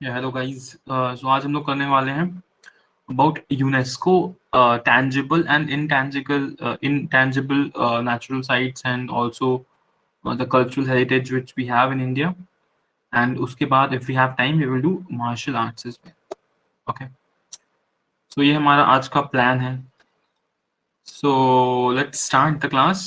Hello guys. सो आज हम लोग करने वाले हैं about UNESCO tangible and intangible natural sites and also the cultural heritage which we have in India. And उसके बाद if we have time we will do martial arts as well. Okay. So ये हमारा आज का plan है. So let's start the class.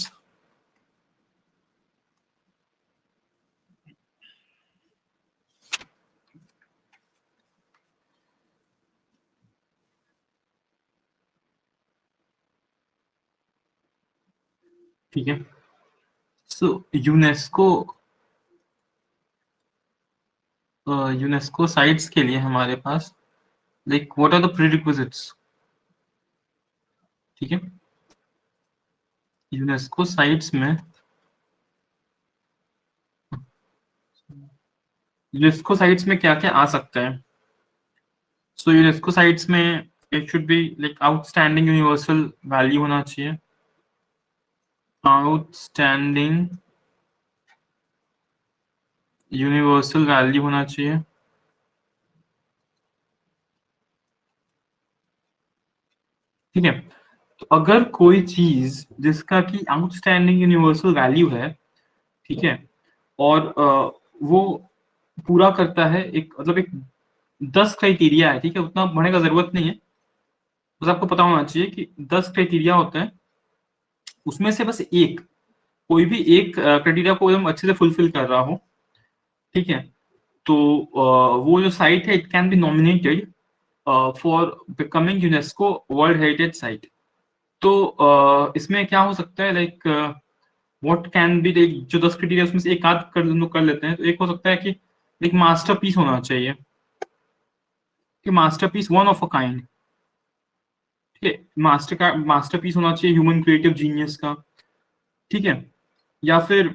ठीक है. So UNESCO sites के लिए हमारे पास like what are the prerequisites. ठीक है. यूनेस्को साइट्स में क्या क्या आ सकता है. सो यूनेस्को साइट्स में it should be like outstanding universal value होना चाहिए. आउटस्टैंडिंग यूनिवर्सल वैल्यू होना चाहिए. ठीक है. तो अगर कोई चीज जिसका कि आउटस्टैंडिंग यूनिवर्सल वैल्यू है, ठीक है, और वो पूरा करता है एक मतलब एक 10 क्राइटेरिया है, ठीक है, उतना बढ़ने का जरूरत नहीं है, बस आपको पता होना चाहिए कि 10 क्राइटेरिया होते हैं, उसमें से बस एक कोई भी एक क्राइटेरिया को एकदम अच्छे से फुलफिल कर रहा हो, ठीक है, तो वो जो साइट है it can be nominated for becoming UNESCO world heritage site. तो इसमें क्या हो सकता है, लाइक व्हाट कैन बी, जो 10 क्राइटेरिया उसमें से एक आध कर लेते हैं. तो एक हो सकता है कि एक मास्टरपीस होना चाहिए, कि masterpiece one of a kind. ठीक है, मास्टरपीस होना चाहिए ह्यूमन क्रिएटिव जीनियस का. ठीक है. या फिर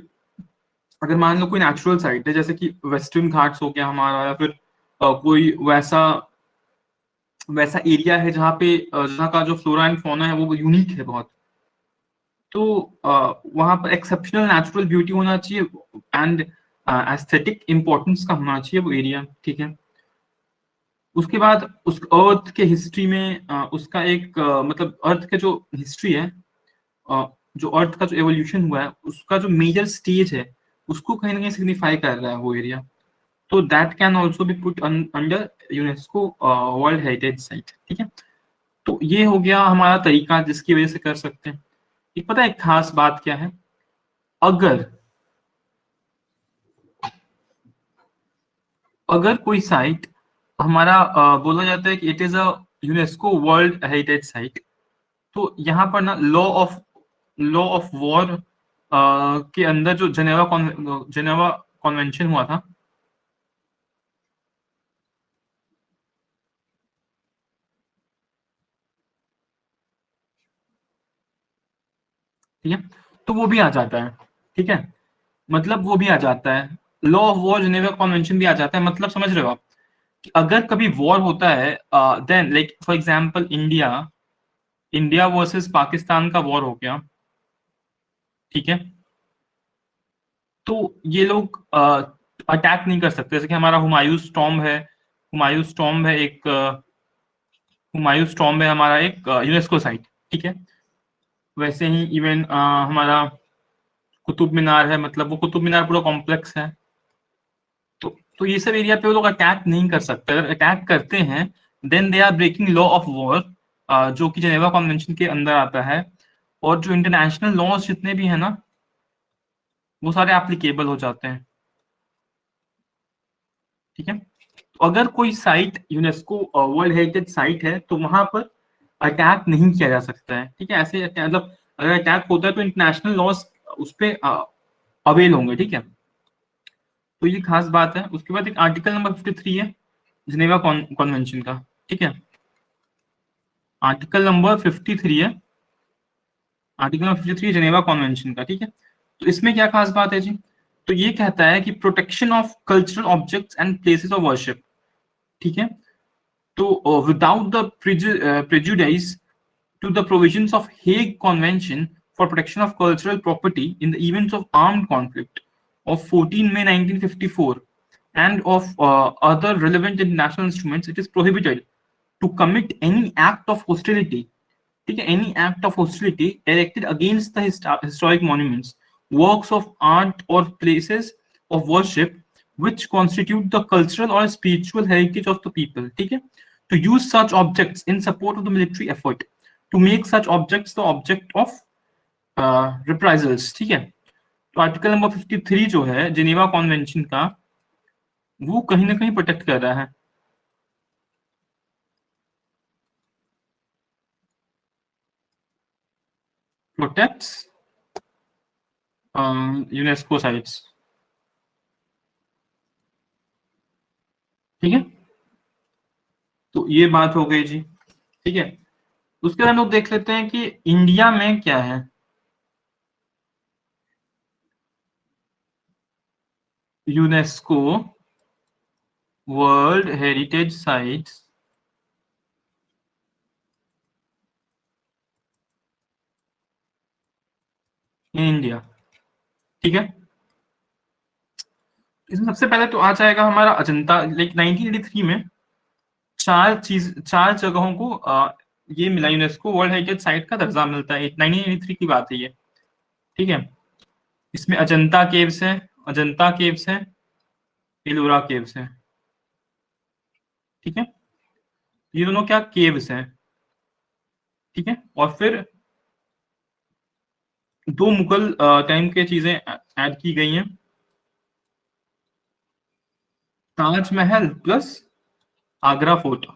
अगर मान लो कोई नेचुरल साइट है जैसे कि वेस्टर्न घाट्स हो गया हमारा, या फिर कोई वैसा एरिया है जहाँ पे जहाँ का जो फ्लोरा एंड फौना है वो यूनिक है बहुत, तो वहां पर एक्सेप्शनल नेचुरल ब्यूटी होना चाहिए एंड एस्थेटिक इंपॉर्टेंस का होना चाहिए वो एरिया. ठीक है. उसके बाद उस अर्थ के हिस्ट्री में उसका एक मतलब अर्थ के जो हिस्ट्री है, जो अर्थ का जो एवोल्यूशन हुआ है उसका जो मेजर स्टेज है उसको कहीं ना कहीं सिग्निफाई कर रहा है वो एरिया. तो that can also be put under UNESCO world heritage site. ठीक है. तो ये हो गया हमारा तरीका जिसकी वजह से कर सकते हैं. एक पता है एक खास बात क्या है, अगर कोई साइट हमारा बोला जाता है कि it is a UNESCO world heritage site, तो यहाँ पर ना लॉ ऑफ वॉर के अंदर जो जेनेवा कॉन्वेंशन हुआ था, ठीक है, तो वो भी आ जाता है. ठीक है, मतलब वो भी आ जाता है, law of war Geneva convention भी आ जाता है. मतलब समझ रहे हो आप कि अगर कभी वॉर होता है, then like for example India versus Pakistan का वॉर हो गया, ठीक है, तो ये लोग अटैक नहीं कर सकते. जैसे कि हमारा हुमायूं स्टॉम्ब है हमारा एक यूनेस्को साइट. ठीक है. वैसे ही इवन हमारा कुतुब मीनार है, मतलब वो कुतुब मीनार पूरा कॉम्प्लेक्स है. तो ये सब एरिया पे वो लोग अटैक नहीं कर सकते. अगर अटैक करते हैं then they are breaking law of war, जो कि जेनेवा कॉन्वेंशन के अंदर आता है. और जो इंटरनेशनल लॉज जितने भी है ना वो सारे एप्लीकेबल हो जाते हैं. ठीक है. तो अगर कोई site UNESCO world heritage site है तो वहां पर अटैक नहीं किया जा सकता है. ठीक है. ऐसे मतलब अगर अटैक होता है तो इंटरनेशनल लॉज उस पर अवेल होंगे. ठीक है. तो ये खास बात है. उसके बाद एक आर्टिकल नंबर 53 है जिनेवा कॉन्वेंशन का. ठीक है. आर्टिकल नंबर 53 है, आर्टिकल नंबर 53 जिनेवा कॉन्वेंशन का. ठीक है. तो इसमें क्या खास बात है जी, तो ये कहता है कि protection of cultural objects and places of worship. ठीक है. तो without the prejudice to the provisions of Hague Convention for Protection of Cultural Property in the events of armed conflict of 14 May 1954, and of other relevant international instruments, it is prohibited to commit any act of hostility. ठीक है, any act of hostility directed against the historic monuments, works of art or places of worship which constitute the cultural or spiritual heritage of the people. ठीक है, to use such objects in support of the military effort, to make such objects the object of reprisals. ठीक है, तो article number 53 जो है Geneva convention का, वो कहीं ना कहीं प्रोटेक्ट कर रहा है. Protects UNESCO sites. ठीक है, तो ये बात हो गई जी. ठीक है, उसके बाद हम लोग देख लेते हैं कि इंडिया में क्या है. UNESCO world heritage sites in India. ठीक है, इसमें सबसे पहले तो आ जाएगा हमारा अजंता. लाइक 1983 में चार जगहों को ये मिला, यूनेस्को वर्ल्ड हेरिटेज साइट का दर्जा मिलता है. 1983 की बात है ये. ठीक है, इसमें अजंता केव्स है, एलोरा केव्स है. ठीक है, ये दोनों क्या केव्स हैं. ठीक है, और फिर दो मुगल टाइम के चीजें ऐड की गई हैं, ताजमहल प्लस आगरा फोर्ट.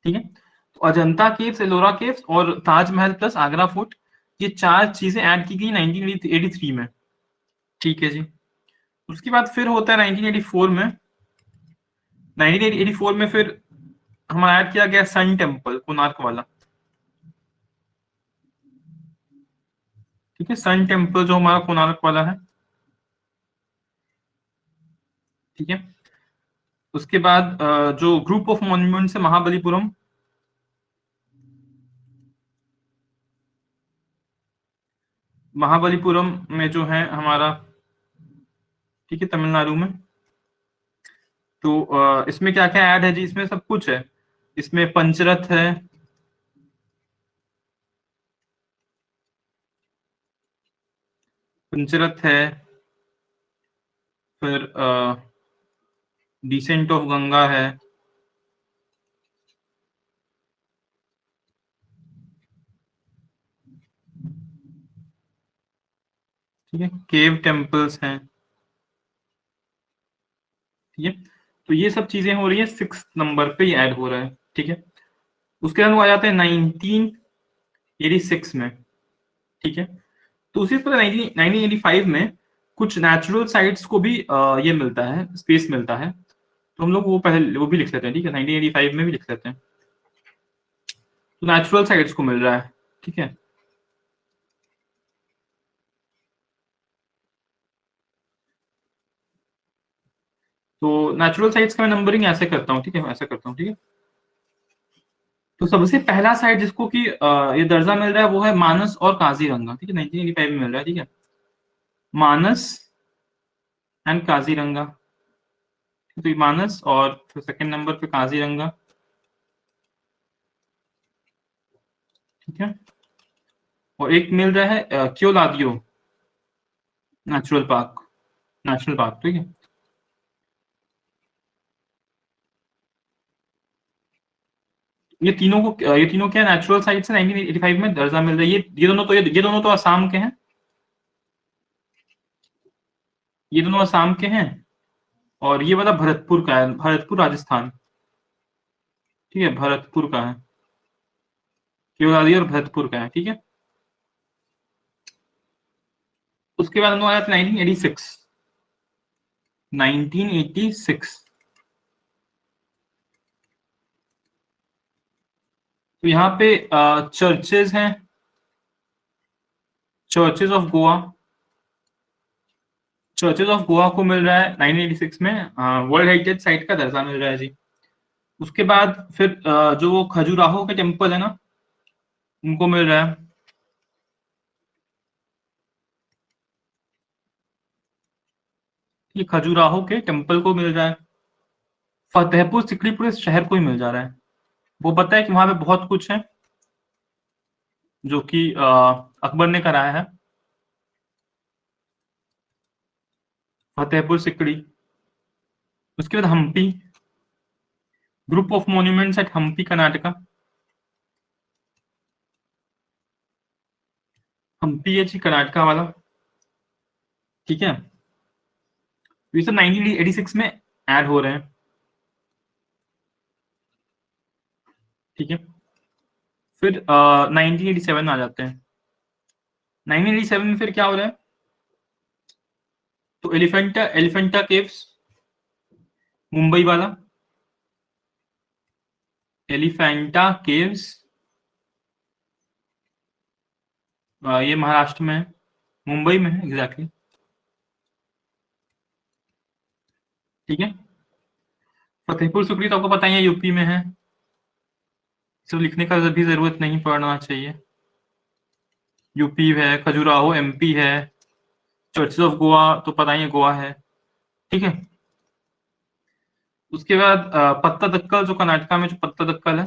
ठीक है, तो अजंता केव्स, एलोरा केव्स और ताजमहल प्लस आगरा फोर्ट, ये चार चीजें ऐड की गई 1983 में. ठीक है जी. उसके बाद फिर होता है 1984 में. 1984 में फिर हमारा ऐड किया गया सन टेम्पल, कोणार्क वाला. ठीक है, सन टेम्पल जो हमारा कोणार्क वाला है. ठीक है, उसके बाद जो ग्रुप ऑफ मॉन्यूमेंट्स है महाबलीपुरम. महाबलीपुरम में जो है हमारा, ठीक है, तमिलनाडु में. तो इसमें क्या क्या ऐड है जी, इसमें सब कुछ है. इसमें पंचरथ है, पंचरथ है, फिर डिसेंट ऑफ गंगा है. ठीक है, केव टेम्पल्स हैं. ठीक है, तो ये सब चीजें हो रही है 6 नंबर पे ये ऐड हो रहा है. ठीक है, उसके बाद वो आ जाते हैं 1986 में. ठीक है, तो उसी तरह 1985 में कुछ नेचुरल साइट्स को भी ये मिलता है, स्पेस मिलता है. तो हम लोग वो पहले वो भी लिख लेते हैं. ठीक है, 1985 में भी लिख लेते हैं. तो नेचुरल साइट्स को मिल रहा है. ठीक है, तो नेचुरल साइट्स का मैं नंबरिंग ऐसे करता हूँ. ठीक है, ऐसा करता हूँ. ठीक है, तो सबसे पहला साइट जिसको कि ये दर्जा मिल रहा है वो है मानस और काजीरंगा. ठीक है, 1985 में मिल रहा है. ठीक है, मानस एंड काजीरंगा. तो ये मानस और फिर सेकंड नंबर पे काजीरंगा. ठीक है, और एक मिल रहा है क्योलादियो नेशनल पार्क. ठीक है, ये तीनों क्या नेचुरल साइट से 1985 में दर्जा मिल रहा है. ये दोनों तो असम के हैं. ये दोनों असम के हैं, और ये वाला भरतपुर का है, भरतपुर राजस्थान. ठीक है, भरतपुर का है, केवलादी और भरतपुर का है. ठीक है, उसके बाद हम लोग आया 1986. 1986, तो यहाँ पे चर्चेज हैं, churches of Goa. Churches of Goa को मिल रहा है 1986 में वर्ल्ड हेरिटेज साइट का दर्जा मिल रहा है जी. उसके बाद फिर जो खजुराहो के टेम्पल है ना, उनको मिल रहा है. ये खजुराहो के टेम्पल को मिल रहा है, फतेहपुर सिकरी पूरे शहर को ही मिल जा रहा है। वो पता है कि वहां पे बहुत कुछ है जो कि अकबर ने कराया है। फतेहपुर सिकड़ी, उसके बाद Hampi, group of monuments at Hampi Karnataka. Hampi है जी कर्नाटका वाला, ठीक है। तो ये सब 1986 में ऐड हो रहे हैं, ठीक है। फिर 1987 में आ जाते हैं। 1987 में फिर क्या हो रहा है, तो एलिफेंटा एलिफेंटा केव्स, मुंबई वाला एलिफेंटा केव्स, ये महाराष्ट्र में है, मुंबई में है एग्जैक्टली, ठीक है। फतेहपुर सिकरी तो आपको पता ही है यूपी में है, सिर्फ लिखने का भी जरूरत नहीं पड़ना चाहिए। यूपी है, खजुराहो एमपी है, चर्चेस ऑफ गोवा तो पता ही है गोवा है, ठीक है। उसके बाद पत्तादक्कल जो कर्नाटका में जो पत्तादक्कल है,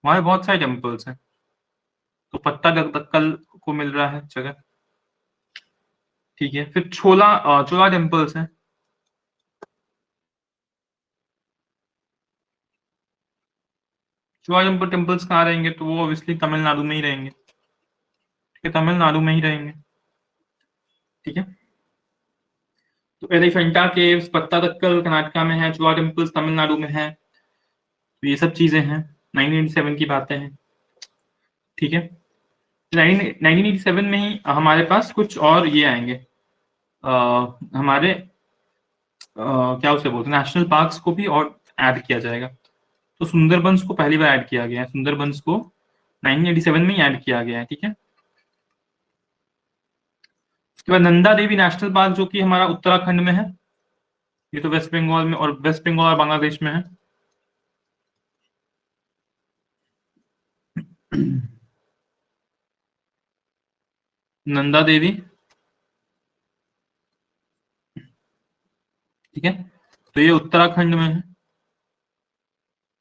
वहां पे बहुत सारे टेम्पल्स हैं, तो पत्तादक्कल को मिल रहा है जगह, ठीक है। फिर छोला छोला टेम्पल्स हैं, छोला टेम्पल्स कहाँ रहेंगे, तो वो ऑब्वियसली तमिलनाडु में ही रहेंगे, ठीक है, तमिलनाडु में ही रहेंगे, ठीक है। तो एलिफेंटा केव्स पत्तादक्कल कर्नाटका में है, छोला टेम्पल्स तमिलनाडु में है, तो ये सब चीजें हैं, 1987 की बातें हैं, ठीक है। 1987 में ही हमारे पास कुछ और ये आएंगे, हमारे क्या उसे बोलते हैं, नेशनल पार्क्स को भी और ऐड किया जाएगा। तो सुंदरबंस को पहली बार ऐड किया गया है, सुंदरबंस को 1987 में ही ऐड किया गया है, ठीक है। उसके बाद नंदा देवी नेशनल पार्क जो कि हमारा उत्तराखंड में है, ये तो वेस्ट बंगाल में, और वेस्ट बंगाल और बांग्लादेश में है। नंदा देवी, ठीक है, तो ये उत्तराखंड में है,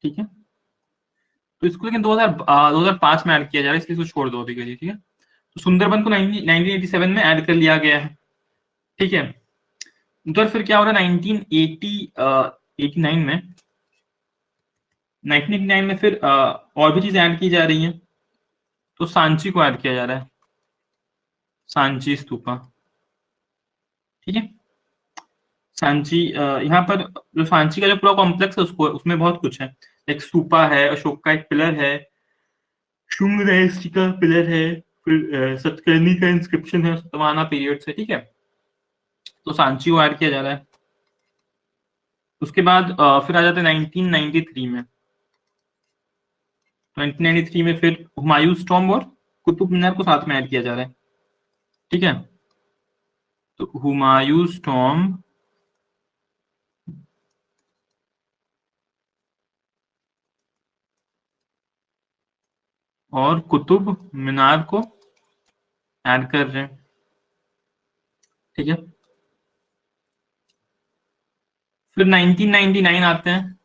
ठीक है। तो इसको लेकिन 2005 में ऐड किया जा रहा है, इसलिए इसको छोड़ दो अभी के लिए, ठीक है। तो सुंदरबन को 1987 में ऐड कर लिया गया है, ठीक है। उधर फिर क्या हो रहा है 1989 में, 1989 में फिर और भी चीजें ऐड की जा रही हैं, तो सांची को ऐड किया जा रहा है, सांची स्तूपा, ठीक है। सांची यहाँ पर जो सांची का जो पूरा कॉम्प्लेक्स है उसको, उसमें बहुत कुछ है, एक स्तूपा है, अशोक का एक पिलर है, शुंग रायसी का पिलर है, फिर सतकर्णी का इंस्क्रिप्शन है सातवाहना पीरियड से, ठीक है। तो सांची को ऐड किया जा रहा है। उसके बाद फिर आ जाते हैं 1993 में, 1993 में फिर हुमायूं टॉम्ब और कुतुब मीनार को साथ में ऐड किया जा रहा है, ठीक है। तो हुमायूं टॉम्ब और कुतुब मीनार को ऐड कर रहे हैं, ठीक है। फिर 1999 आते हैं,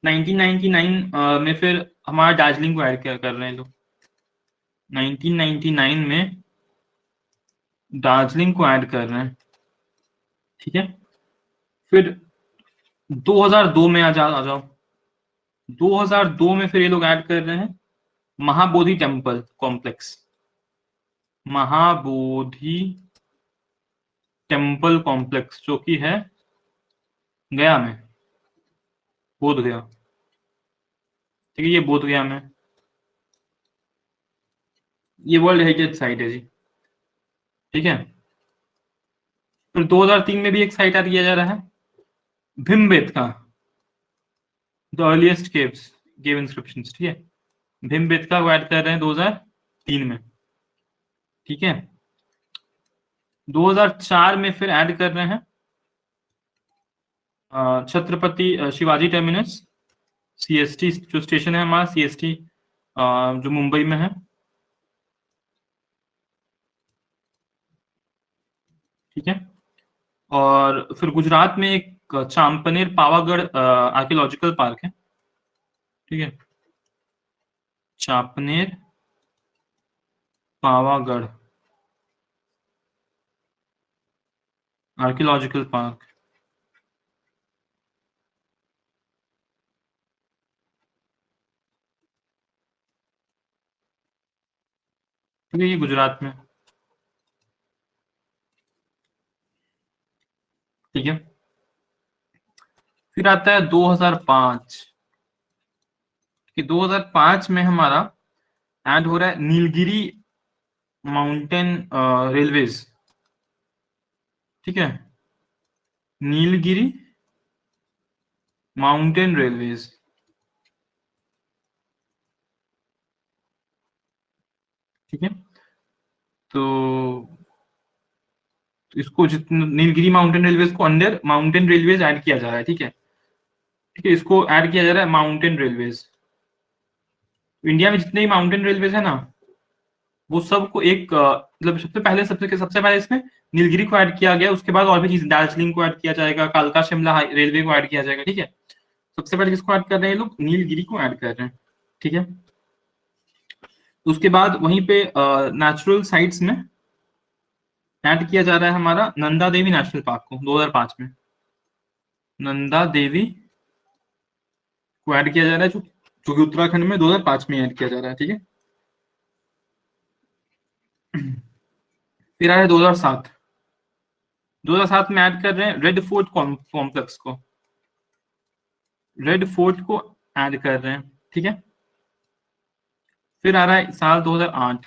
1999 में फिर हमारा दार्जिलिंग को ऐड कर रहे हैं लोग, 1999 में दार्जिलिंग को ऐड कर रहे हैं, ठीक है। फिर 2002 में आ जाओ, 2002 में फिर ये लोग ऐड कर रहे हैं Mahabodhi temple complex, Mahabodhi temple complex जो कि है गया में, बोध गया, ठीक है, ये बोध गया में, ये वर्ल्ड हेरिटेज साइट है जी, ठीक है। फिर 2003 में भी एक साइट ऐड किया जा रहा है, Bhimbetka, the earliest cave inscriptions, ठीक है। भीमबेटका को ऐड कर रहे हैं 2003 में, ठीक है। 2004 में फिर ऐड कर रहे हैं छत्रपति शिवाजी टर्मिनस, सीएसटी जो स्टेशन है हमारा, सीएसटी जो मुंबई में है, ठीक है। और फिर गुजरात में एक चांपनेर पावागढ़ आर्कियोलॉजिकल पार्क है, ठीक है, चांपनेर पावागढ़ आर्कियोलॉजिकल पार्क। ठीक है, ये गुजरात में, ठीक है। फिर आता है 2005 कि 2005 में हमारा ऐड हो रहा है नीलगिरी माउंटेन रेलवेज, ठीक है, नीलगिरी माउंटेन रेलवेज, ठीक है। तो इसको जितना नीलगिरी माउंटेन रेलवेज को अंडर माउंटेन रेलवेज ऐड किया जा रहा है, ठीक है, ठीक है, इसको ऐड किया जा रहा है माउंटेन रेलवेज। इंडिया में जितने भी माउंटेन रेलवेज है ना, वो सबको एक मतलब सबसे पहले इसमें नीलगिरी को ऐड किया गया, उसके बाद और भी चीज दार्जिलिंग को ऐड किया जाएगा, कालका शिमला रेलवे को ऐड किया जाएगा, ठीक है। सबसे पहले किसको ऐड कर रहे हैं ये लोग, नीलगिरी को ऐड कर रहे हैं, ठीक है। उसके बाद वहीं पे नेचुरल साइट्स में ऐड किया जा रहा है हमारा नंदा देवी नेशनल पार्क को 2005 में, नंदा देवी को ऐड किया जा रहा है, जो कि उत्तराखंड में 2005 में ऐड किया जा रहा है, ठीक है। फिर आ रहा है 2007, 2007 में ऐड कर रहे हैं रेड फोर्ट कॉम्प्लेक्स को, रेड फोर्ट को ऐड कर रहे हैं, ठीक है। फिर आ रहा है साल 2008,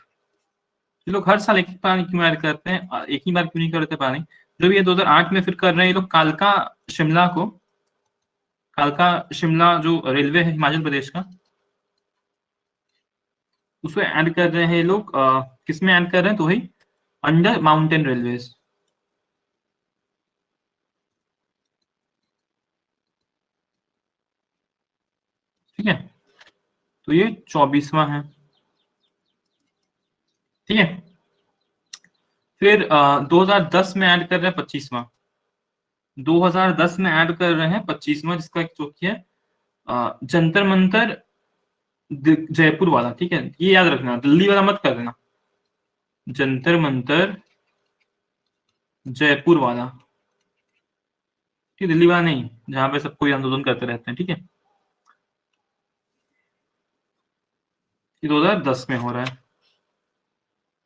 ये लोग हर साल एक ही बार क्यों ऐड करते हैं, एक ही बार क्यों नहीं करते पता नहीं, जो भी ये 2008 में फिर कर रहे हैं ये लोग कालका शिमला को, कालका शिमला जो रेलवे है हिमाचल प्रदेश का, उसको ऐड कर रहे हैं ये लोग, किसमें ऐड कर रहे हैं, तो वही अंडर माउंटेन रेलवेज, ठीक है। तो ये 24वां है, ठीक है। फिर 2010 में ऐड कर रहे हैं 25वां, 2010 में ऐड कर रहे हैं 25वां, जिसका जो कि है जंतर मंतर जयपुर वाला, ठीक है, ये याद रखना, दिल्ली वाला मत कर देना, जंतर मंतर जयपुर वाला, ठीक, दिल्ली वाला नहीं, जहां पे सब कोई आंदोलन करते रहते हैं, ठीक है। ये 2010 में हो रहा है।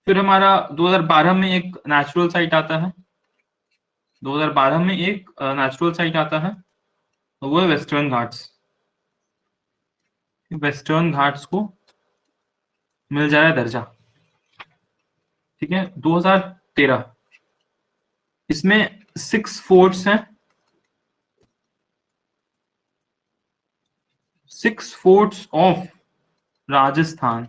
फिर हमारा 2012 में एक नेचुरल साइट आता है, 2012 में एक नेचुरल साइट आता है, वो है वेस्टर्न घाट्स, वेस्टर्न घाट्स को मिल जाए दर्जा, ठीक है, 2013, इसमें 6 फोर्ट्स हैं, 6 forts of Rajasthan,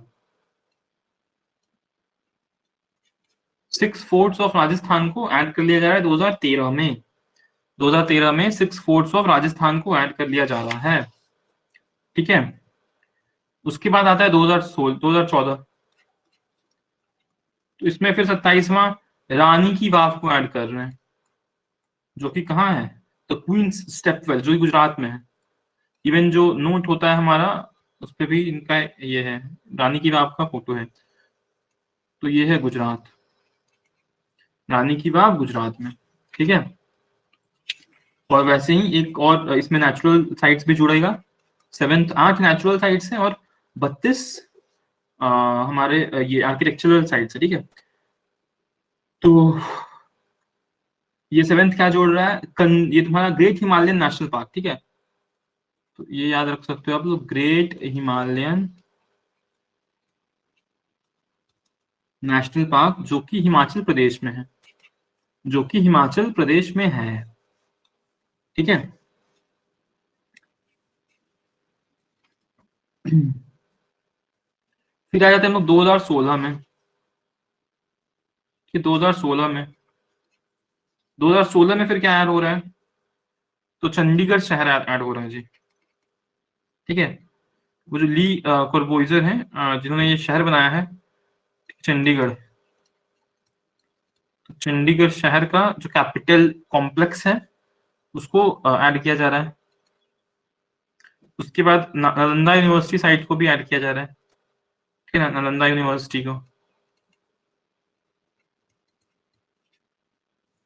6 forts of Rajasthan को ऐड कर लिया जा रहा है 2013 में, 2013 में 6 फोर्ट्स ऑफ राजस्थान को ऐड कर लिया जा रहा है, ठीक है। उसके बाद आता है 2016 2014, तो इसमें फिर 27वां रानी की वाव को ऐड कर रहे हैं, जो कि कहाँ है, तो क्वींस स्टेपवेल, जो कि गुजरात में है। इवन जो नोट होता है हमारा, उस पर भी इनका ये है, रानी की वाव का फोटो है, तो ये है गुजरात, रानी की वाव गुजरात में, ठीक है। और वैसे ही एक और इसमें नेचुरल साइट्स भी जुड़ेगा, 7 8 नेचुरल साइट्स हैं और 32 हमारे ये आर्किटेक्चरल साइट्स है, ठीक है। तो ये 7th क्या जोड़ रहा है, ये तुम्हारा ग्रेट हिमालयन नेशनल पार्क, ठीक है। तो ये याद रख सकते हो आप लोग, ग्रेट हिमालयन नेशनल पार्क, जो कि हिमाचल प्रदेश में है, जो कि हिमाचल प्रदेश में है, ठीक है। फिर आ जाते हैं हम लोग 2016 में, कि 2016 में, 2016 में फिर क्या ऐड हो रहा है, तो चंडीगढ़ शहर ऐड हो रहा है जी, ठीक है। वो जो ली कॉर्बोइजर हैं जिन्होंने ये शहर बनाया है चंडीगढ़, तो चंडीगढ़ शहर का जो कैपिटल कॉम्प्लेक्स है उसको ऐड किया जा रहा है। उसके बाद नालंदा यूनिवर्सिटी साइट को भी ऐड किया जा रहा है, ठीक है ना, नालंदा यूनिवर्सिटी को,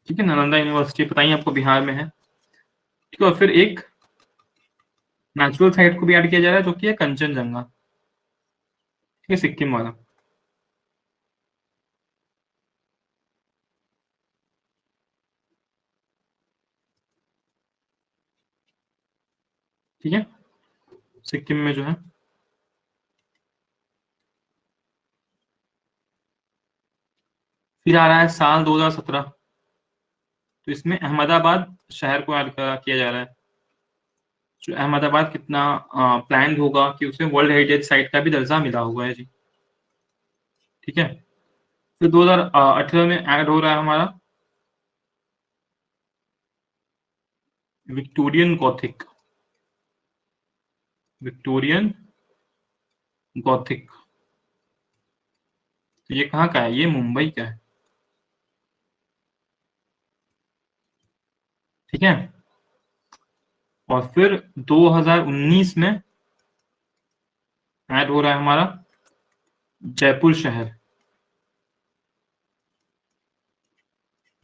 ठीक है, नालंदा यूनिवर्सिटी पता ही आपको बिहार में है, ठीक है। और फिर एक नेचुरल साइट को भी ऐड किया जा रहा है जो कि है कंचनजंगा, ठीक है, सिक्किम वाला। ठीक है, सिक्किम में जो है, फिर आ रहा है साल 2017, तो इसमें अहमदाबाद शहर को ऐड किया जा रहा है। जो अहमदाबाद कितना प्लान होगा कि उसे वर्ल्ड हेरिटेज साइट का भी दर्जा मिला हुआ है जी, ठीक है। फिर 2018 में ऐड हो रहा है हमारा विक्टोरियन गॉथिक, विक्टोरियन गॉथिक। तो ये कहाँ का है? ये मुंबई का है, ठीक है। और फिर 2019 में ऐड हो रहा है हमारा जयपुर शहर,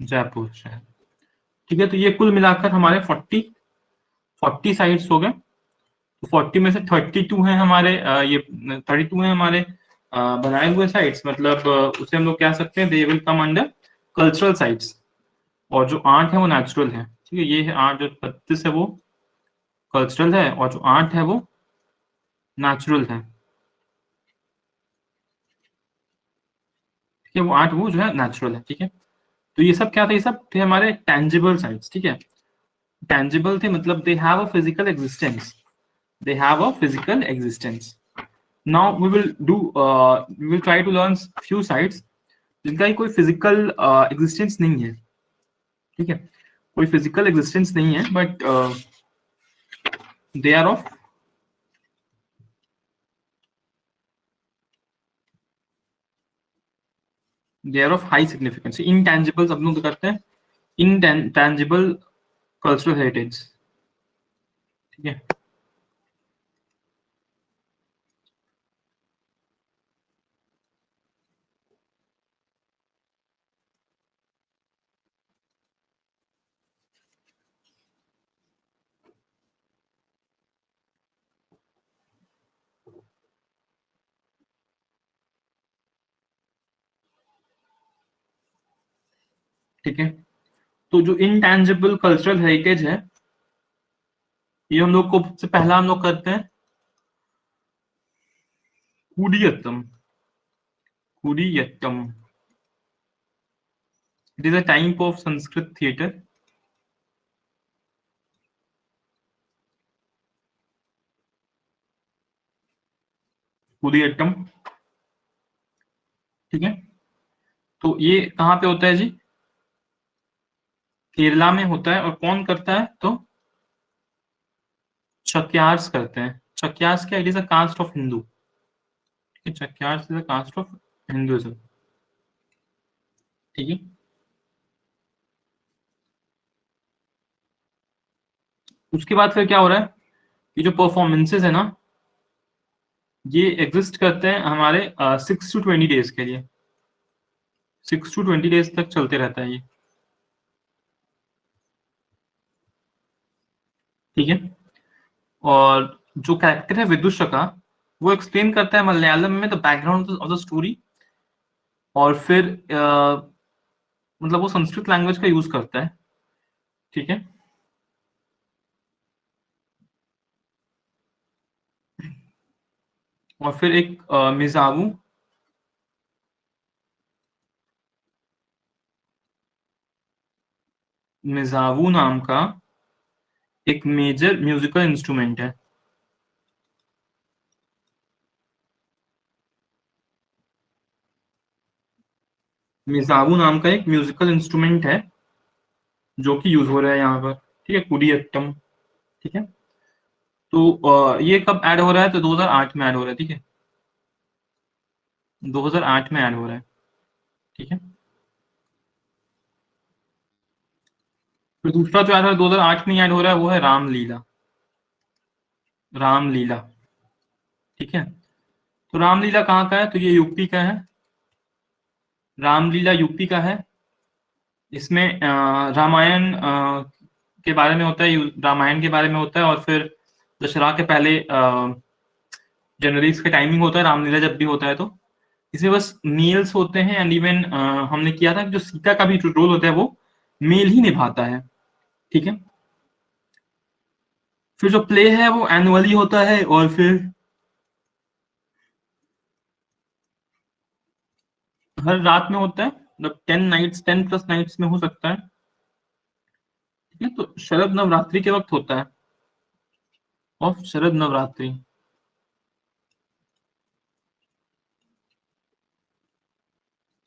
जयपुर शहर, ठीक है। तो ये कुल मिलाकर हमारे 40 साइट्स हो गए। तो 40 में से 32 है हमारे ये 32 है हमारे बनाए हुए साइट्स, मतलब उसे हम लोग कह सकते हैं they will come under cultural sites. और जो 8 है वो नेचुरल है, ठीक है। ये है 8, जो 32 है वो कल्चरल है, और जो 8 है वो नेचुरल है, ठीक है। वो 8 वो जो है नेचुरल है, ठीक है। तो ये सब क्या थे? ये सब थे हमारे टेंजिबल साइट्स, ठीक है। टेंजिबल थे मतलब they have a physical existence, they have a physical existence. Now we will try to learn few sites जिनका ही कोई फिजिकल एग्जिस्टेंस नहीं है, ठीक है। कोई फिजिकल एग्जिस्टेंस नहीं है, but they are of high significance. Intangibles हम लोग करते हैं, इनटेंजिबल कल्चरल हेरिटेज, ठीक है। ठीक है, तो जो इनटेंजिबल कल्चरल हेरिटेज है, ये हम लोग को सबसे पहला हम लोग करते हैं Koodiyattam, Koodiyattam. It is a type of Sanskrit theatre. Koodiyattam, ठीक है। तो ये कहाँ पे होता है जी? केरला में होता है। और कौन करता है? तो चक्यार्स करते हैं। चक्यार्स क्या? It is a caste of Hindu, ठीक है। Chakyars is a caste of Hinduism, ठीक है। उसके बाद फिर क्या हो रहा है? ये जो परफॉर्मेंसेज है ना, ये एग्जिस्ट करते हैं हमारे 6 to 20 डेज के लिए। 6 to 20 डेज तक चलते रहता है ये, ठीक है। और जो कैरेक्टर है विदुषा का, वो एक्सप्लेन करता है मलयालम में the background of the story. और फिर मतलब वो संस्कृत लैंग्वेज का यूज करता है, ठीक है। और फिर एक मिजावू, मिजावू नाम का एक मेजर म्यूजिकल इंस्ट्रूमेंट है। मिजावू नाम का एक म्यूजिकल इंस्ट्रूमेंट है जो कि यूज हो रहा है यहाँ पर, ठीक है, कुडियट्टम, ठीक है। तो ये कब ऐड हो रहा है? तो 2008 में ऐड हो रहा है, ठीक है। 2008 में ऐड हो रहा है, ठीक है। फिर दूसरा जो आया था 2008 में ऐड हो रहा है वो है रामलीला। रामलीला, ठीक है। तो रामलीला कहाँ का है? तो ये यूपी का है। रामलीला यूपी का है। इसमें रामायण के बारे में होता है, रामायण के बारे में होता है, और फिर दशहरा के पहले जनरली इसका टाइमिंग होता है रामलीला जब भी होता है। तो इसमें बस मेल्स होते हैं, एंड इवन हमने किया था कि जो सीता का भी जो रोल होता है वो मेल ही निभाता है, ठीक है। फिर जो प्ले है वो एनुअली होता है, और फिर हर रात में होता है, मतलब 10 नाइट्स, 10+ नाइट्स में हो सकता है, ठीक है। तो शरद नवरात्रि के वक्त होता है, ऑफ शरद नवरात्रि,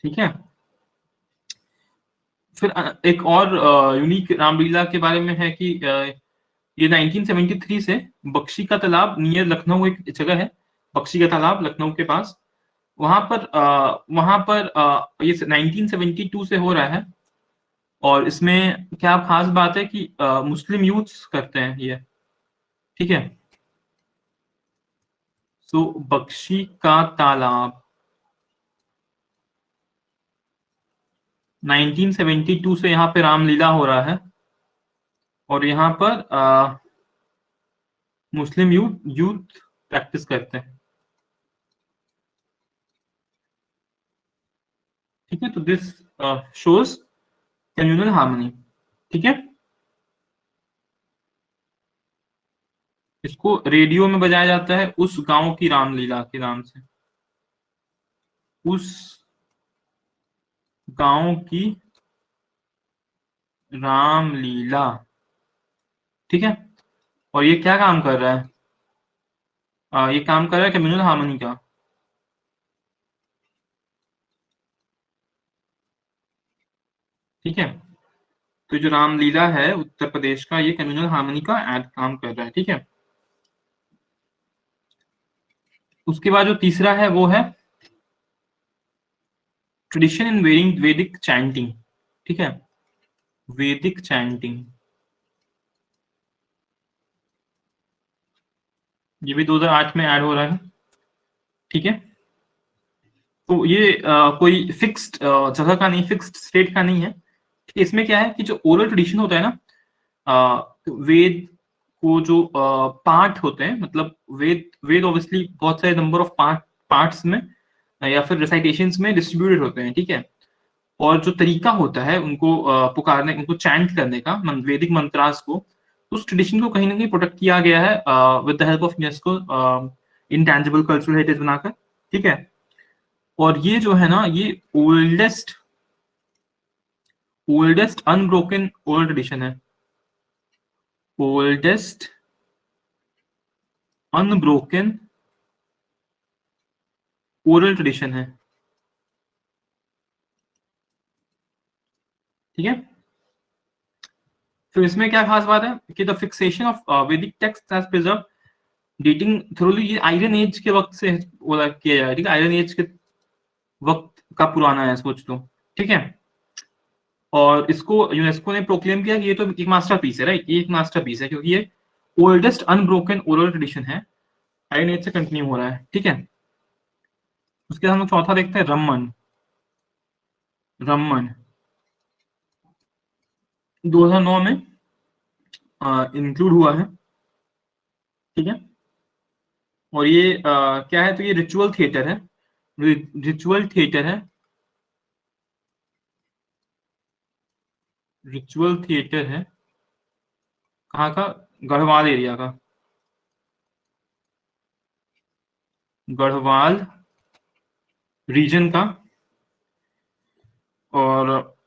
ठीक है। फिर एक और यूनिक रामलीला के बारे में है कि ये 1973 से बख्शी का तालाब नियर लखनऊ, एक जगह है बख्शी का तालाब लखनऊ के पास, वहां पर ये 1972 से हो रहा है। और इसमें क्या खास बात है कि मुस्लिम यूथ्स करते हैं ये, ठीक है। सो बख्शी का तालाब 1972 से यहाँ पे रामलीला हो रहा है, और यहाँ पर मुस्लिम यूथ यूथ प्रैक्टिस करते हैं, ठीक है। तो दिस शोज कम्युनल हार्मनी, ठीक है। इसको रेडियो में बजाया जाता है उस गांव की रामलीला के नाम से, उस गांव की रामलीला, ठीक है। और ये क्या काम कर रहा है? ये काम कर रहा है कम्युनल हार्मनी का, ठीक है। तो जो रामलीला है उत्तर प्रदेश का, ये कम्युनल हार्मनी का एड काम कर रहा है, ठीक है। उसके बाद जो तीसरा है वो है ट्रेडिशन इन वैदिक चैंटिंग, ठीक है। वैदिक चैंटिंग, ये भी 2008 में ऐड हो रहा है, ठीक है। तो ये कोई फिक्स्ड जगह का नहीं, फिक्स्ड स्टेट का नहीं है। इसमें क्या है कि जो ओरल ट्रेडिशन होता है ना, वेद को जो पार्ट होते हैं, मतलब वेद वेद ऑब्वियसली बहुत सारे नंबर ऑफ पार्ट्स में या फिर रिसाइटेशंस में डिस्ट्रीब्यूटेड होते हैं, ठीक है। और जो तरीका होता है उनको पुकारने, उनको चैंट करने का, वैदिक मंत्रास को, उस ट्रेडिशन को कहीं ना कहीं प्रोटेक्ट किया गया है with the help of UNESCO, intangible cultural heritage बनाकर, ठीक है। और ये जो है ना, ये oldest oldest unbroken oral tradition है, ओल्डेस्ट अनब्रोकन ओरल ट्रेडिशन है, ठीक है। तो इसमें क्या खास बात है कि द फिक्सेशन ऑफ वैदिक text has preserve dating thoroughly, ये आयरन एज के वक्त से बोला किया जाए, ठीक है। आयरन एज के वक्त का पुराना है, सोच लो, ठीक है। और इसको यूनेस्को ने प्रोक्लेम किया कि ये तो एक मास्टरपीस है, राइट, ये एक मास्टरपीस है क्योंकि ये ओल्डेस्ट अनब्रोकन ओरल ट्रेडिशन है, आयरन एज से कंटिन्यू हो रहा है, ठीक है। उसके बाद हम लोग चौथा देखते हैं रमन। रमन 2009 में इंक्लूड हुआ है, ठीक है। और ये क्या है? तो ये रिचुअल थिएटर है, रिचुअल थिएटर है, रिचुअल थिएटर है। कहाँ का? गढ़वाल एरिया का, गढ़वाल रीजन का। और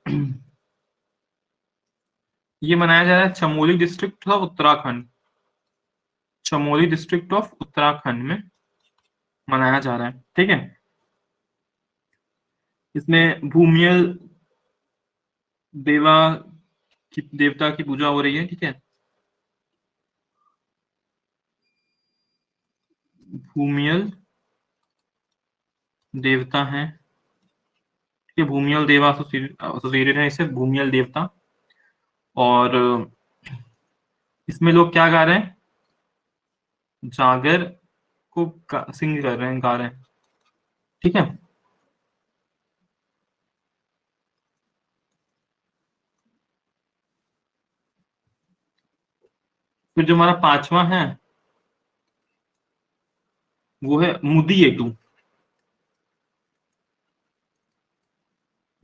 ये मनाया जा रहा है Chamoli district of Uttarakhand, Chamoli district of Uttarakhand में मनाया जा रहा है, ठीक है। इसमें भूमियल देवा की, देवता की पूजा हो रही है, ठीक है। भूमियल देवता है, ठीक है। भूमियल देवा एसोसिएटेड है इससे, भूमियल देवता। और इसमें लोग क्या गा रहे हैं, जागर को सिंग कर रहे हैं, गा रहे हैं। ठीक है। फिर जो हमारा पांचवा है वो है मुदी एटू।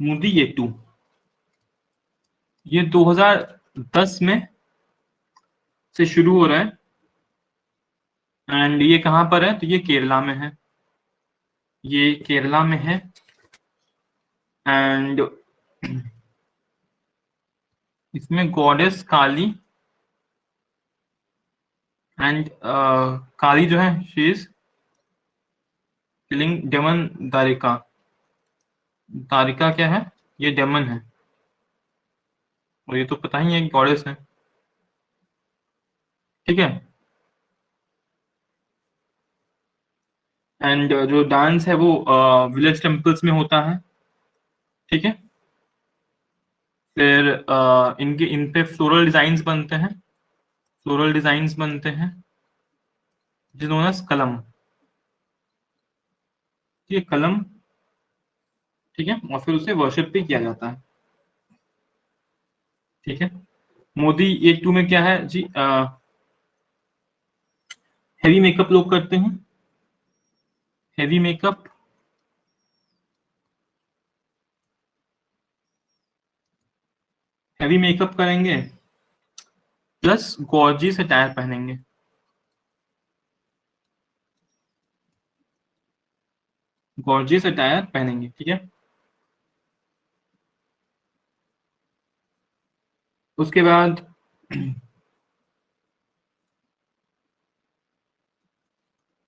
मुदी एटू ये 2010 में से शुरू हो रहा है, एंड ये कहाँ पर है, तो ये केरला में है। ये केरला में है। एंड इसमें गॉडेस काली एंड काली जो है शी इज किलिंग डेमन दारिका। दारिका क्या है, ये डेमन है, और ये तो पता ही है गॉडेस है। ठीक है। एंड जो डांस है वो विलेज टेम्पल्स में होता है। ठीक है। फिर इनके इन पे फ्लोरल डिजाइन्स बनते हैं, फ्लोरल डिजाइन्स बनते हैं जिन्होंने कलम। ये कलम। ठीक है। और फिर उसे वर्शिप भी किया जाता है। ठीक है। मोदी ये टू में क्या है जी, हेवी मेकअप लोग करते हैं, हेवी मेकअप। हेवी मेकअप करेंगे प्लस गॉर्जियस अटायर पहनेंगे। गॉर्जियस अटायर पहनेंगे। ठीक है। उसके बाद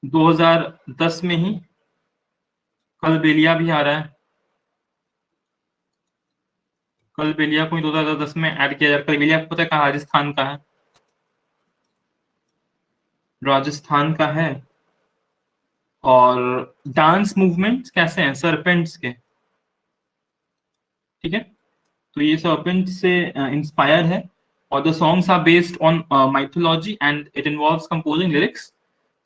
2010 में ही कलबेलिया भी आ रहा है। कलबेलिया को 2010 में ऐड किया जाए। कलबेलिया आपको पता है कहाँ, राजस्थान का है, राजस्थान का है। और डांस मूवमेंट्स कैसे हैं, सरपेंट्स के। ठीक है। तो ये सरपेंट से इंस्पायर है, और the songs are based on mythology and it involves composing lyrics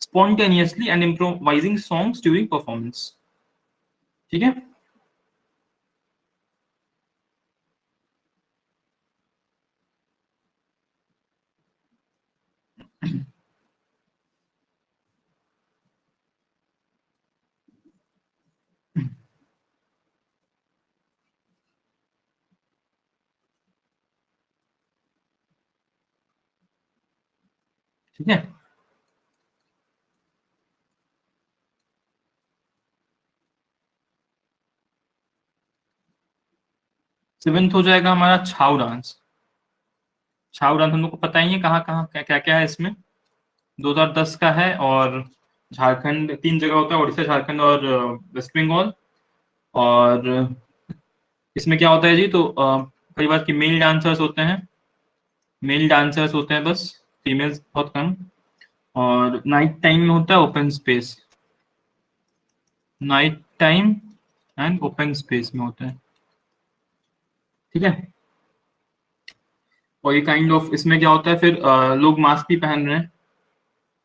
spontaneously and improvising songs during performance। ठीक है। ठीक है। सेवेंथ हो जाएगा हमारा छाऊ डांस। छाऊ डांस हम लोग को पता ही है कहाँ कहाँ क्या क्या क्या है इसमें। 2010 का है, और झारखंड तीन जगह होता है, उड़ीसा, झारखंड और वेस्ट बंगाल। और इसमें क्या होता है जी, तो कई बार की मेल डांसर्स होते हैं, मेल डांसर्स होते हैं बस, फीमेल्स बहुत कम। और नाइट टाइम में होता है open space, night time and open space में होता है। ठीक है। और ये काइंड ऑफ इसमें क्या होता है फिर, लोग मास्क भी पहन रहे हैं,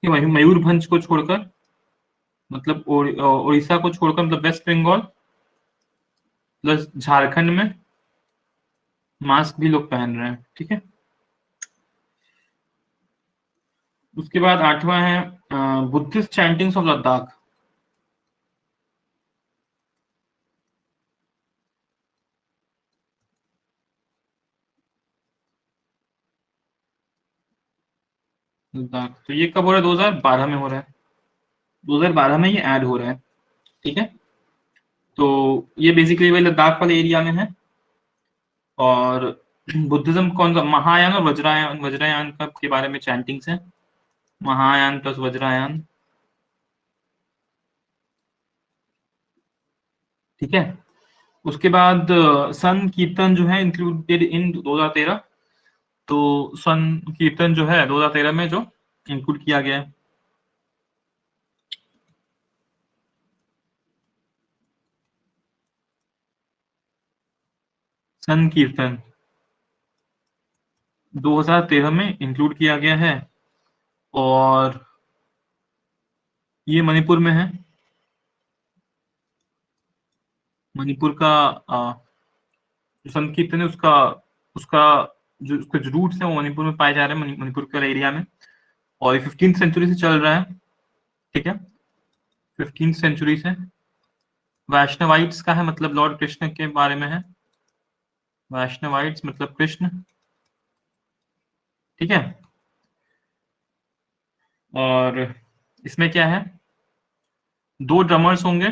कि मयूरभंज को छोड़कर, मतलब उड़ीसा को छोड़कर, मतलब वेस्ट बंगाल प्लस झारखंड में मास्क भी लोग पहन रहे हैं। ठीक है। उसके बाद आठवां है Buddhist chantings of Ladakh. Ladakh तो ये कब हो रहा है, 2012 में हो रहा है, 2012 में ये ऐड हो रहा है। ठीक है। तो ये बेसिकली वही लद्दाख वाले एरिया में है। और बुद्धिज्म कौन सा, महायान और वज्रायन, वज्रायन का के बारे में चैंटिंग्स है, महायान प्लस वज्रायन। ठीक है। उसके बाद सन कीर्तन जो है इंक्लूडेड इन 2013। तो सन कीर्तन जो है 2013 में जो इंक्लूड किया गया है। सन कीर्तन। 2013 में इंक्लूड किया गया है, और ये मणिपुर में है। मणिपुर का जो संत कीर्तन है उसका उसका जो उसके जो रूट्स हैं वो मणिपुर में पाए जा रहे हैं, मणिपुर के एरिया में, और ये 15th सेंचुरी से चल रहा है। ठीक है, 15th सेंचुरी से। वैष्णवाइट्स का है, मतलब लॉर्ड कृष्ण के बारे में है। वैष्णवाइट्स मतलब कृष्ण। ठीक है, और इसमें क्या है, दो ड्रमर्स होंगे,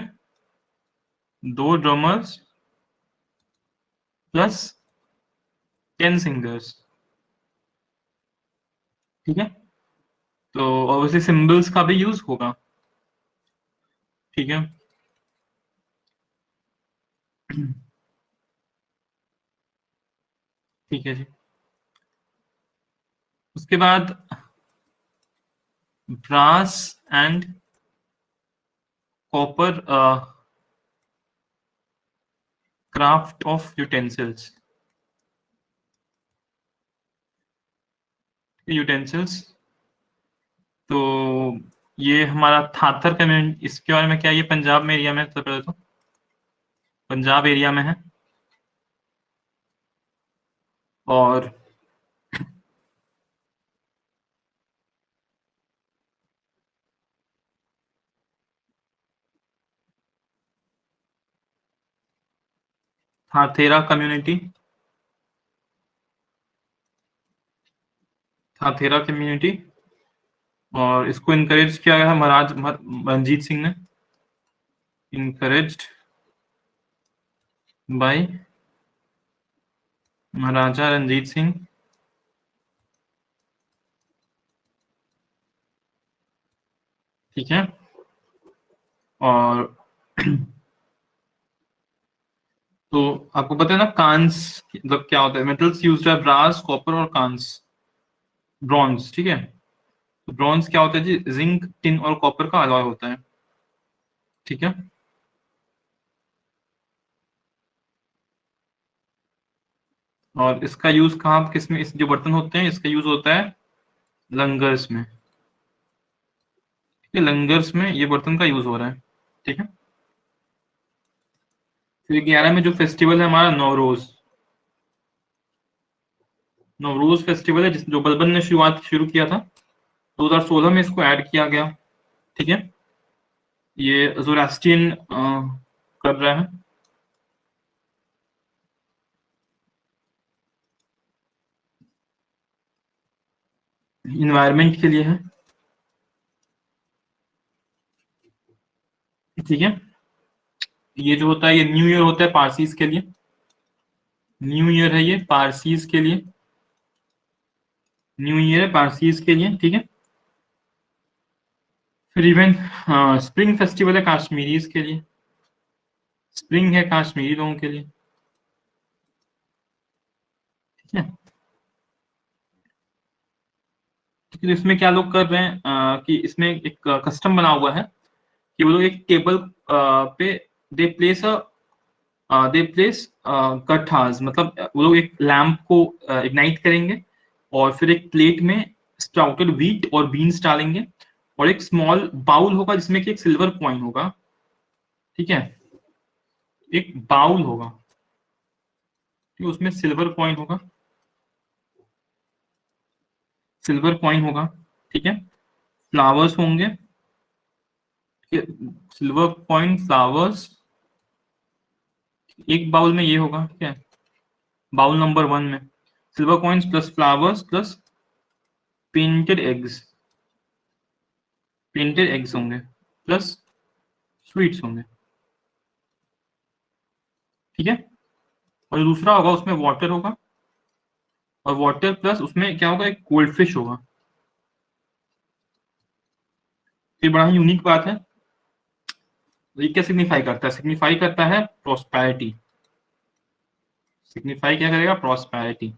दो ड्रमर्स प्लस 10 सिंगर्स। ठीक है, तो ऑब्वियसली सिंबल्स का भी यूज होगा। ठीक है, ठीक है जी। उसके बाद brass and copper craft of utensils. Utensils, तो ये हमारा थाथर कम्युनिटी, इसके बारे में क्या, ये पंजाब में एरिया में, सबसे पहले तो पंजाब एरिया में है। और थाथेरा कम्युनिटी, थाथेरा कम्युनिटी, और इसको इनकरेज किया गया है महाराज रंजीत सिंह ने, इनकरेज्ड बाय महाराजा रंजीत सिंह। ठीक है, और तो आपको पता है ना कांस मतलब क्या होता है, मेटल्स यूज्ड है ब्रास कॉपर और कांस, ब्रॉन्ज। ठीक है, तो ब्रॉन्ज क्या होता है जी, जिंक टिन और कॉपर का अलॉय होता है। ठीक है, और इसका यूज कहाँ किस में, इस जो बर्तन होते हैं इसका यूज होता है लंगर्स में। ठीक है, लंगर्स में ये बर्तन का यूज हो रहा है। ठीक है, फिर 11 में जो फेस्टिवल है हमारा नवरोज, नवरोज फेस्टिवल है जिस जो बलबन ने शुरुआत शुरू किया था, 2016 में इसको ऐड किया गया। ठीक है, ये जोरास्ट्रियन कर रहा है, इन्वायरमेंट के लिए है। ठीक है, ये जो होता है ये न्यू ईयर होता है पारसीज के लिए, न्यू ईयर है ये पारसीज के लिए, न्यू ईयर है पारसीज के लिए। ठीक है, फिर इवन स्प्रिंग फेस्टिवल है कश्मीरीज के लिए, स्प्रिंग है कश्मीरी लोगों के लिए। ठीक है, तो इसमें क्या लोग कर रहे हैं कि इसमें एक कस्टम बना हुआ है कि वो लोग एक टेबल पे दे प्लेस दे प्लेस कठास, मतलब वो लोग एक लैंप को इग्नाइट करेंगे, और फिर एक प्लेट में स्प्राउटेड व्हीट और बीन्स डालेंगे, और एक स्मॉल बाउल होगा जिसमें कि एक सिल्वर कॉइन होगा। ठीक है, एक बाउल होगा, ठीक है, उसमें सिल्वर कॉइन होगा, सिल्वर कॉइन होगा। ठीक है, फ्लावर्स होंगे, सिल्वर कॉइन फ्लावर्स, एक बाउल में ये होगा। ठीक है, बाउल नंबर 1 में silver coins plus flowers plus painted eggs, painted eggs होंगे प्लस स्वीट्स होंगे। ठीक है, और दूसरा होगा उसमें वाटर होगा, और वाटर प्लस उसमें क्या होगा, एक गोल्ड फिश होगा। ये बड़ा ही यूनिक बात है। ये क्या सिग्निफाई करता है, सिग्निफाई करता है प्रोस्पैरिटी, सिग्निफाई क्या करेगा, प्रोस्पैरिटी।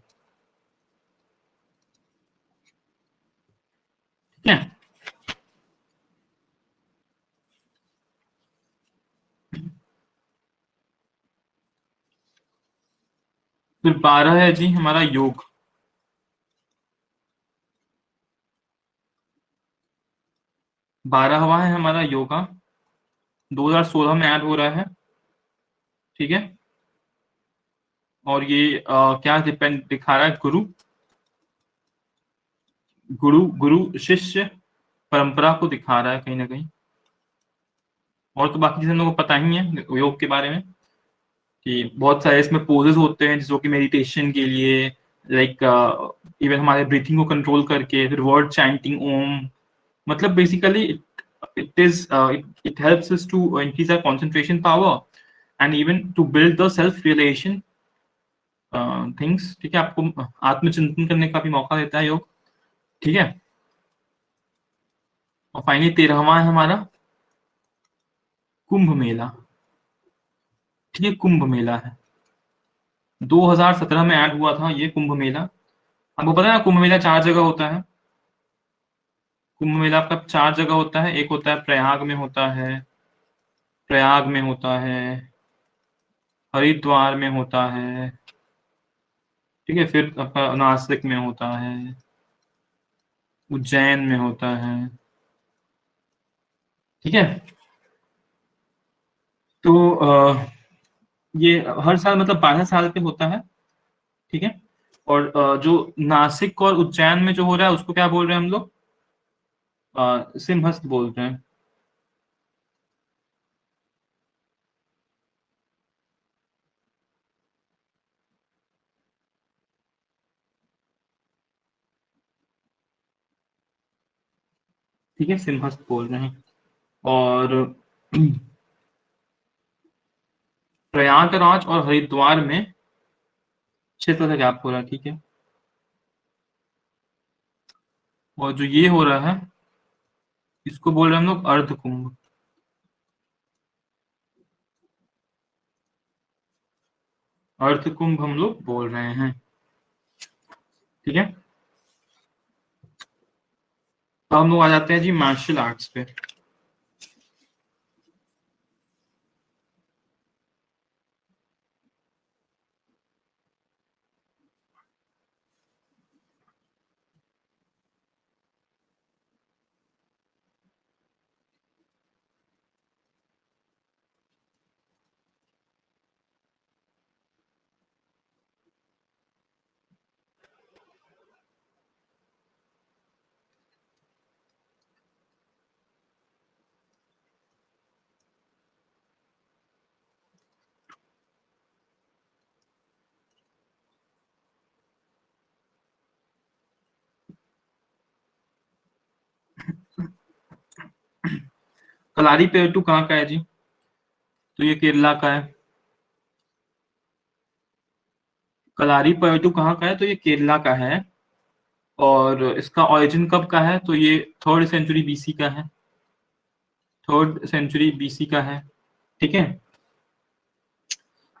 ठीक है, फिर 12 है जी हमारा योग, 12वां है हमारा योगा, 2016 में ऐड हो रहा है, ठीक है। और ये क्या डिपेंड दिखा रहा है, गुरु गुरु गुरु शिष्य परंपरा को दिखा रहा है कहीं ना कहीं। और तो बाकी चीजें हम लोगों को पता ही है योग के बारे में, कि बहुत सारे इसमें पोजेस होते हैं जो कि मेडिटेशन के लिए, लाइक इवन हमारे ब्रीथिंग को कंट्रोल करके, फिर वर्ड चैंटिंग ओम, मतलब basically it helps us to increase our concentration power and even to build the self realization things, ठीक है। आपको आत्मचिंतन करने का भी मौका देता है योग, ठीक है। और फाइनली 13वां है हमारा कुंभ मेला, ठीक है। कुंभ मेला है, 2017 में ऐड हुआ था ये कुंभ मेला। आपको पता है ना, कुंभ मेला 4 जगह होता है। कुंभ मेला आपका 4 जगह होता है, एक होता है प्रयाग में होता है, प्रयाग में होता है, हरिद्वार में होता है, ठीक है, फिर आपका नासिक में होता है, उज्जैन में होता है, ठीक है। तो ये हर साल मतलब 12 साल पे होता है, ठीक है। और जो नासिक और उज्जैन में जो हो रहा है उसको क्या बोल रहे हैं हम लोग, सिंहस्थ बोल रहे हैं। ठीक है, सिंहस्थ बोल रहे हैं। और प्रयागराज और हरिद्वार में 6 साल का गैप हो रहा है, ठीक है। और जो ये हो रहा है इसको बोल रहे हैं हम लोग अर्ध कुंभ, अर्ध कुंभ हम लोग बोल रहे हैं, ठीक है। तो हम लोग आ जाते हैं जी मार्शल आर्ट्स पे। कलारी पेट्टू कहाँ का है जी, तो ये केरला का है। कलारी पेट्टू कहाँ का है, तो ये केरला का है। और इसका ओरिजिन कब का है, तो ये 3rd सेंचुरी बीसी का है, 3rd सेंचुरी बीसी का है, ठीक है।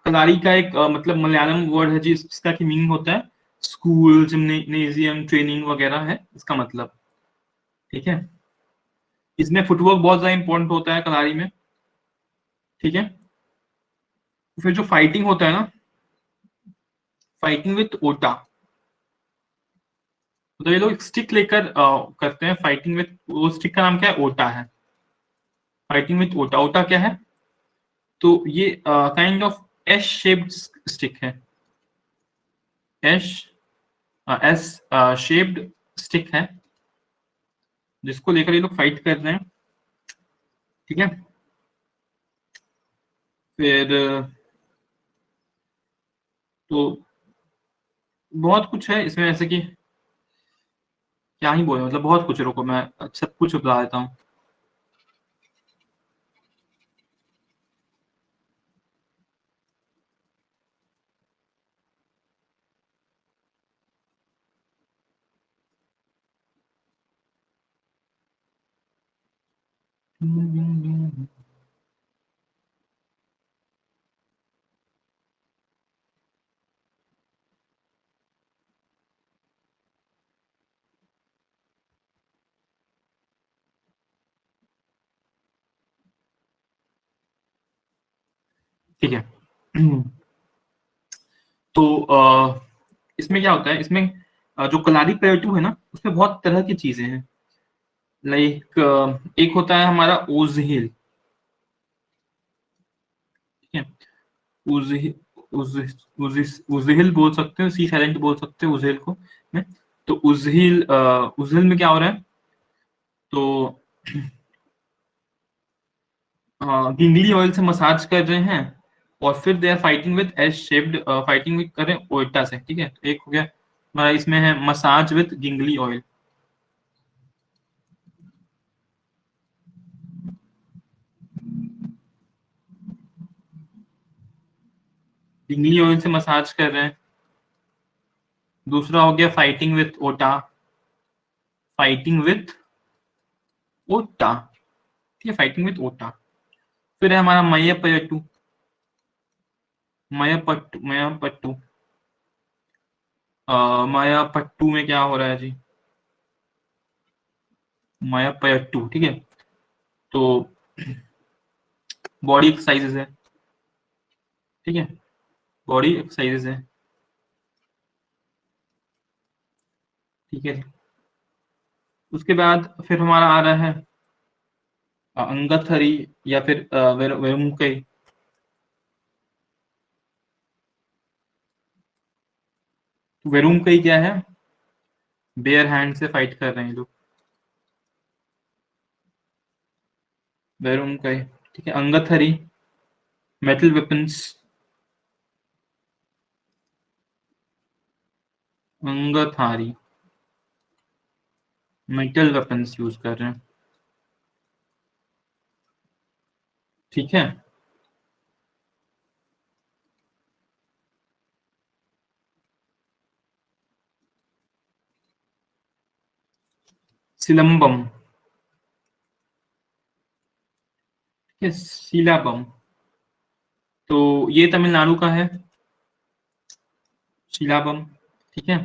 कलारी का एक मतलब मलयालम वर्ड है जी, जिसका की मीनिंग होता है स्कूल, जिम्नेजियम, ट्रेनिंग वगैरह है इसका मतलब, ठीक है। इसमें फुटवर्क बहुत ज्यादा इंपॉर्टेंट होता है कलारी में, ठीक है। फिर जो फाइटिंग होता है ना, फाइटिंग विथ ओटा, तो ये लोग स्टिक लेकर करते हैं फाइटिंग विथ, वो स्टिक का नाम क्या है, ओटा है। फाइटिंग विथ ओटा, ओटा क्या है, तो ये kind of S shaped stick है, एस एस शेप्ड स्टिक है, जिसको लेकर ये लोग फाइट कर रहे हैं, ठीक है। फिर तो बहुत कुछ है इसमें, ऐसे कि क्या ही बोले, मतलब बहुत कुछ, रुको मैं सब कुछ बता देता हूँ। ठीक है। तो इसमें क्या होता है, इसमें जो कलारी पेट्टू है ना, उसमें बहुत तरह की चीजें हैं। लाइक एक होता है हमारा ओजहिल, ठीक है। उजहिल, उजहिल बोल सकते हो, सी साइलेंट बोल सकते हो उजहिल को है। तो उजहिल में क्या हो रहा है, तो गिंगली ऑयल से मसाज कर रहे हैं, और फिर they are fighting with S shaped, fighting with कर रहे हैं ओइटा से, ठीक है। तो एक हो गया हमारा, इसमें है मसाज विद गिंगली ऑयल। गिंगली ऑयल से मसाज कर रहे हैं। दूसरा हो गया फाइटिंग विद ओटा, फाइटिंग विद ओटा, ठीक है, फाइटिंग विद ओटा। फिर है हमारा मयपयट्टू, मयपट्टू, मयपट्टू में क्या हो रहा है जी, मयपयट्टू, ठीक है। तो बॉडी एक्सरसाइजेस है, ठीक है, बॉडी एक्सरसाइजेस है, ठीक है। उसके बाद फिर हमारा आ रहा है अंगथरी, या फिर वेरुमुकई। वेरुमुकई क्या है, बेयर हैंड से फाइट कर रहे हैं लोग, वेरुमुकई, ठीक है। Angathari metal weapons, Angathari metal weapons use कर रहे हैं, ठीक है। सिलम्बम, ठीक है, सिलाबम। तो ये तमिलनाडु का है, शिलाबम, ठीक है।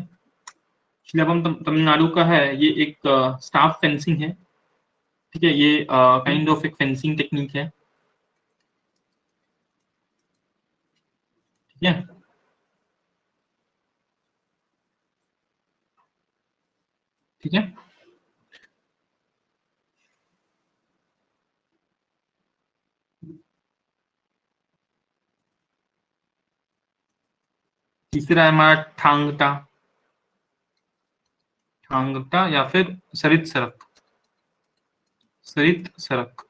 शिलाबम तमिलनाडु का है। ये एक स्टाफ फेंसिंग है, ठीक है। ये काइंड ऑफ एक फेंसिंग टेक्निक है, ठीक है, ठीक है। तीसरा है हमारा ठांगटा, ठांगटा या फिर सरित सरक, सरित सरक।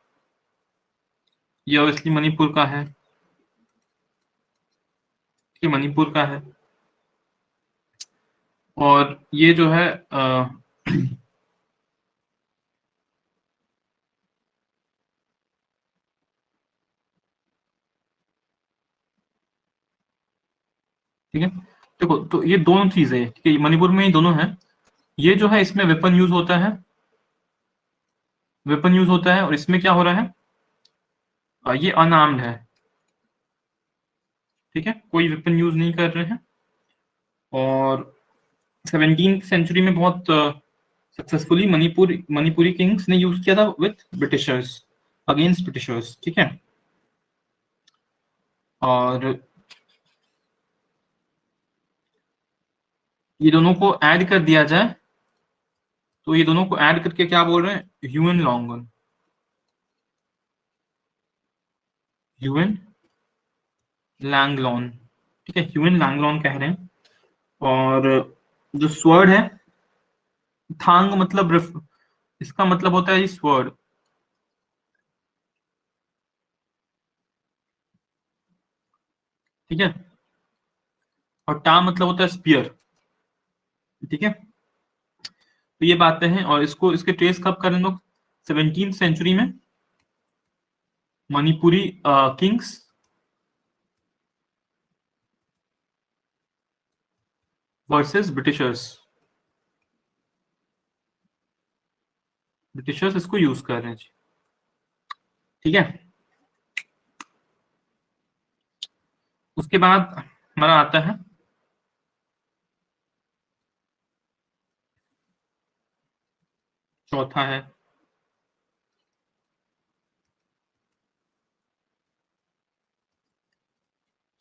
ये ऑब्वियसली मणिपुर का है, ये मणिपुर का है। और ये जो है ठीक है। देखो, तो ये दोनों चीजें हैं, ठीक है, मणिपुर में ही दोनों है। ये जो है इसमें वेपन यूज होता है, वेपन यूज होता है, और इसमें क्या हो रहा है, ये अनआर्म्ड है, ठीक है, कोई वेपन यूज नहीं कर रहे हैं। और 17th सेंचुरी में बहुत सक्सेसफुली मणिपुरी किंग्स ने यूज किया था विथ ब्रिटिशर्स, अगेंस्ट ब्रिटिशर्स, ठीक है। और ये दोनों को ऐड कर दिया जाए, तो ये दोनों को ऐड करके क्या बोल रहे हैं, ह्यूएन लॉन्गन, ह्यूएन लैंगलॉन, ठीक है, ह्यूएन लैंगलॉन कह रहे हैं। और जो स्वर्ड है, थांग मतलब इसका मतलब होता है स्वर्ड, ठीक है। और टा मतलब होता है स्पीयर, ठीक है। तो ये बातें हैं, और इसको इसके ट्रेस कब करें लोग, 17th सेंचुरी में Manipuri Kings versus Britishers, Britishers इसको यूज कर रहे हैं जी, ठीक है। उसके बाद हमारा आता है चौथा है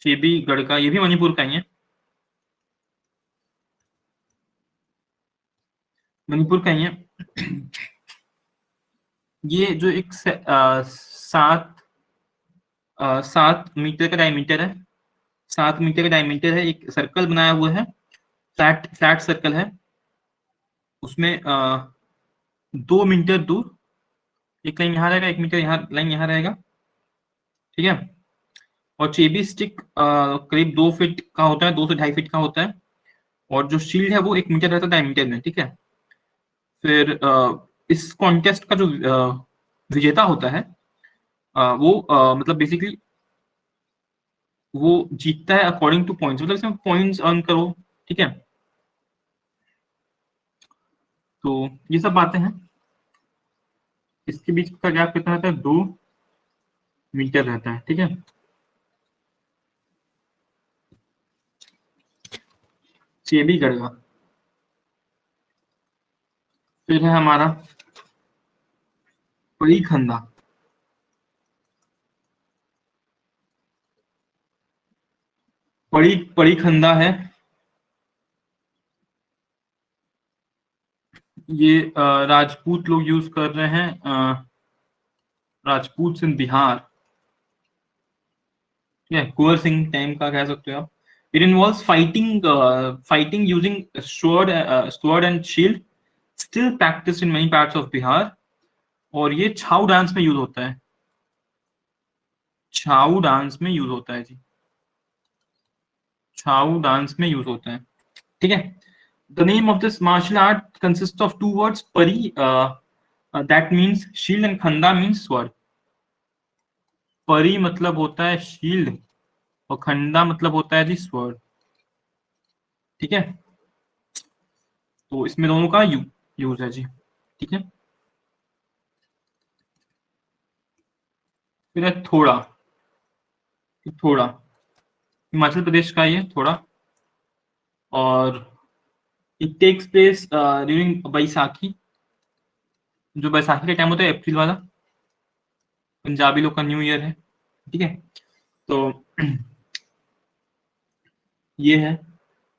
चेबी गढ़का, ये भी मणिपुर का ही है, मणिपुर का ही है। ये जो एक 7 मीटर का डायमीटर है, 7 मीटर का डायमीटर है, एक सर्कल बनाया हुआ है, फ्लैट फ्लैट सर्कल है, उसमें 2 मीटर दूर एक लाइन यहाँ रहेगा, 1 मीटर यहाँ लाइन यहाँ रहेगा, ठीक है। और चेबी स्टिक करीब 2 फीट का होता है, 2 से 2.5 फीट का होता है, और जो शील्ड है वो 1 मीटर रहता है डायमीटर में, ठीक है। फिर इस कॉन्टेस्ट का जो विजेता होता है, वो मतलब बेसिकली वो जीतता है अकॉर्डिंग टू पॉइंट्स, मतलब इसमें पॉइंट्स अर्न करो, ठीक है। तो ये सब बातें हैं। इसके बीच का गैप कितना रहता है? 2 मीटर रहता है, ठीक है। चेबी गढ़गा। फिर है हमारा पड़ी खंदा। पड़ी पड़ी खंदा है, ये राजपूत लोग यूज कर रहे हैं, राजपूत इन बिहार, ठीक है, कुंवर सिंह टाइम का कह सकते हो आप। It involves fighting using sword and shield, still practice in many parts of Bihar, और ये छाऊ डांस में यूज होता है, छाऊ डांस में यूज होता है जी, छाऊ डांस में यूज होता है, ठीक है। The name of this martial art consist of two words, pari that means shield and khanda means sword. परी मतलब होता है शील्ड, और खंडा मतलब होता है जी स्वॉर्ड, ठीक है। तो इसमें दोनों का यूज है जी, ठीक है। फिर है थोड़ा। थोड़ा हिमाचल प्रदेश का ही है थोड़ा, और it takes place during Baisakhi, जो बैसाखी का टाइम होता है अप्रैल वाला, पंजाबी लोग का न्यू ईयर है, ठीक है। तो ये है,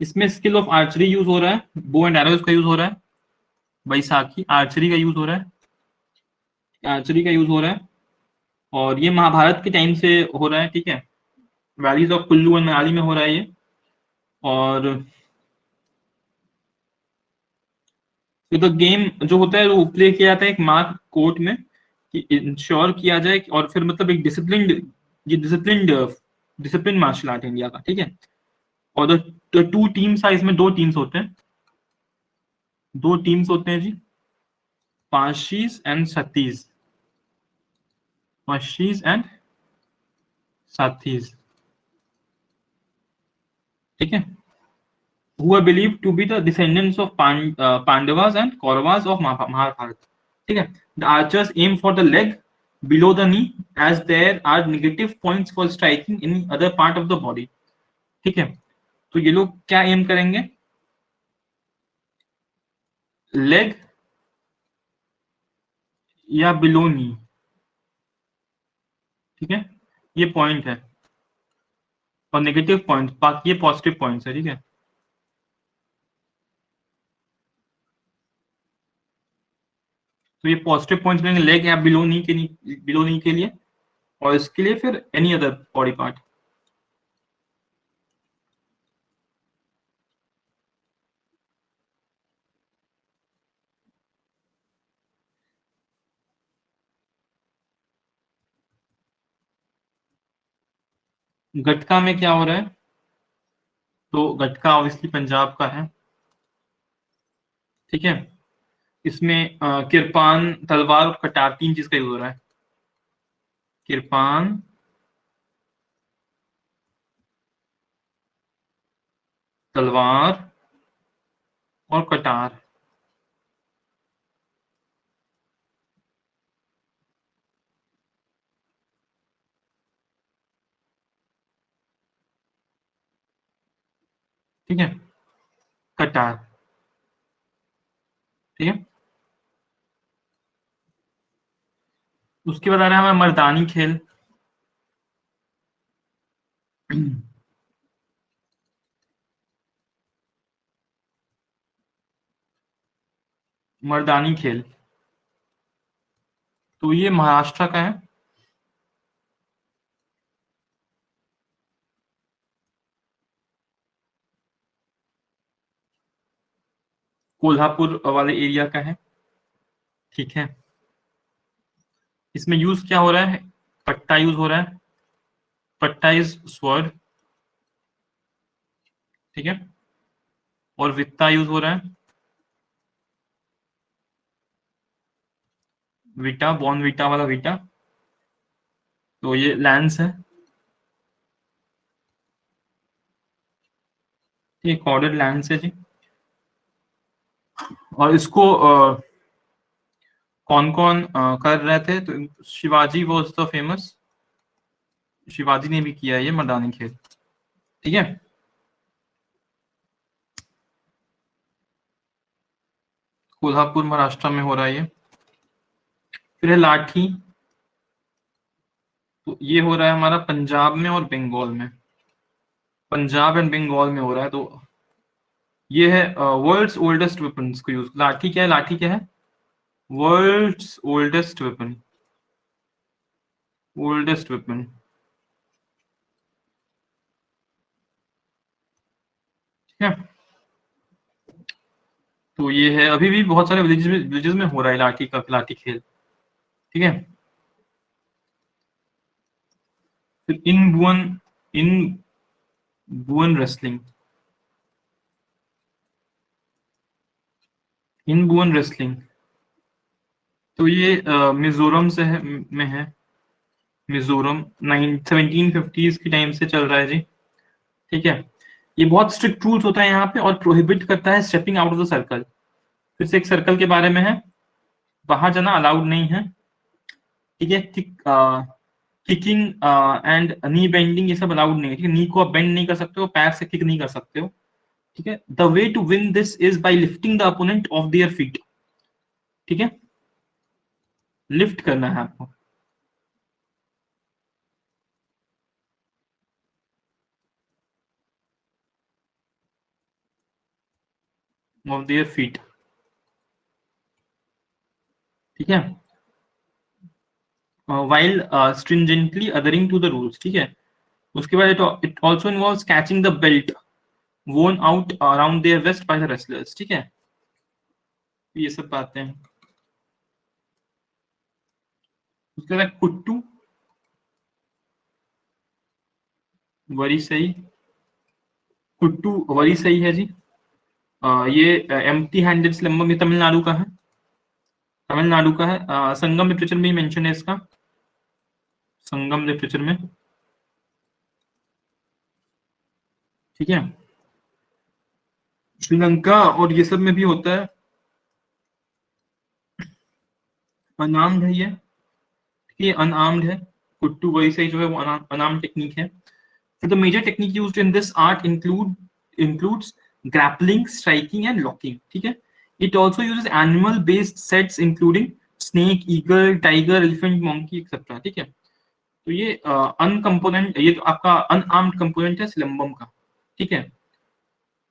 इसमें स्किल ऑफ आर्चरी यूज हो रहा है, बो एंड एरोज का यूज हो रहा है, बैसाखी आर्चरी का यूज हो रहा है, आर्चरी का यूज हो रहा है, और ये महाभारत के टाइम से हो रहा है, ठीक है। Valleys of Kullu and Manali में हो रहा है ये। और तो द गेम जो होता है वो प्ले किया जाता है एक मार्क कोर्ट में, कि इंश्योर किया जाए, और फिर मतलब एक डिसिप्लिन, ये डिसिप्लिन मार्शल आर्ट इंडिया का, ठीक है। और द टू टीम साइज में दो टीम्स होते हैं, दो टीम्स होते हैं जी, पाशीज एंड सतीज, पाशीज एंड साथीज, ठीक है। who are believed to be the descendants of Pandavas and Kauravas of Mahabharata, ठीक है। The archers aim for the leg below the knee, as there are negative points for striking in other part of the body, ठीक है। तो ये लोग क्या M करेंगे? Leg या बिलो नी, ठीक है, ये पॉइंट है, और नेगेटिव पॉइंट, बाकी ये पॉजिटिव पॉइंट्स है, ठीक है। तो ये पॉजिटिव पॉइंट्स मिलेंगे लेग या बिलो नी के लिए, और इसके लिए फिर any other body part. Gatka में क्या हो रहा है? तो गटका ऑब्वियसली पंजाब का है, ठीक है। इसमें किरपान, तलवार और कटार, तीन चीज का यूज हो रहा है। किरपान, तलवार और कटार, ठीक है, कटार, ठीक है। उसके बाद आ रहा है हमारा मर्दानी खेल। मर्दानी खेल, तो ये महाराष्ट्र का है। कोल्हापुर वाले एरिया का है। ठीक है। इसमें यूज क्या हो रहा है? पट्टा यूज हो रहा है। पट्टा इज स्वर्ड। ठीक है। और वित्ता यूज हो रहा है। विटा, बॉन विटा वाला विटा। तो ये लैंस है। ये कॉर्डेड लैंस है जी। और इसको कौन कौन कर रहे थे? तो Shivaji was the famous. Shivaji ने भी किया है ये मर्दानी खेल। ठीक है। कोल्हापुर महाराष्ट्र में हो रहा है ये। फिर है लाठी। तो ये हो रहा है हमारा पंजाब में और बंगाल में। पंजाब एंड बंगाल में हो रहा है। तो ये है वर्ल्ड्स ओल्डेस्ट वेपन्स को यूज। लाठी क्या है? लाठी क्या है? World's oldest weapon. Oldest weapon. ठीक है। तो ये है, अभी भी बहुत सारे विलेजेस में हो रहा है लाठी का, लाठी खेल। ठीक है। फिर इन बुअन रेसलिंग। इन बुअन रेसलिंग। तो ये मिजोरम से है, में है। मिजोरम 1750s की टाइम से चल रहा है जी। ठीक है। ये बहुत स्ट्रिक्ट रूल्स होता है यहाँ पे, और प्रोहिबिट करता है stepping out of the circle. फिर से एक सर्कल के बारे में है। बाहर जाना अलाउड नहीं है। ठीक है। किकिंग एंड नी बेंडिंग ये सब अलाउड नहीं है। ठीक है। नी को आप बेंड नहीं कर सकते हो, पैर से किक नहीं कर सकते हो। ठीक है। The way to win this is by lifting the opponent of their feet. ठीक है। लिफ्ट करना है आपको ऑफ देयर फीट। ठीक है। While stringently adhering to the rules. ठीक है। उसके बाद it also involves catching the belt worn out around their waist by the wrestlers। ठीक है। ये सब बातें हैं। उसके बाद कुट्टू। वरी सही। कुट्टू वरी सही है जी। ये एम्प्टी हैंडेड स्लम्बम, ये तमिलनाडु का है। तमिलनाडु का है। संगम लिटरेचर में ही मेंशन है इसका। संगम लिटरेचर में। ठीक है। श्रीलंका और ये सब में भी होता है। अनार्म्ड है ये अनआर्म्ड है। कुट्टू वही सही जो है वो अनआर्म्ड टेक्निक है। So the major technique used in this art includes grappling, striking, and locking. ठीक है। It also uses animal-based sets including snake, eagle, tiger, elephant, monkey, etc. ठीक है। तो ये अनकम्पोनेंट, ये तो आपका अनआर्म्ड कंपोनेंट है सिलम्बम का। ठीक है।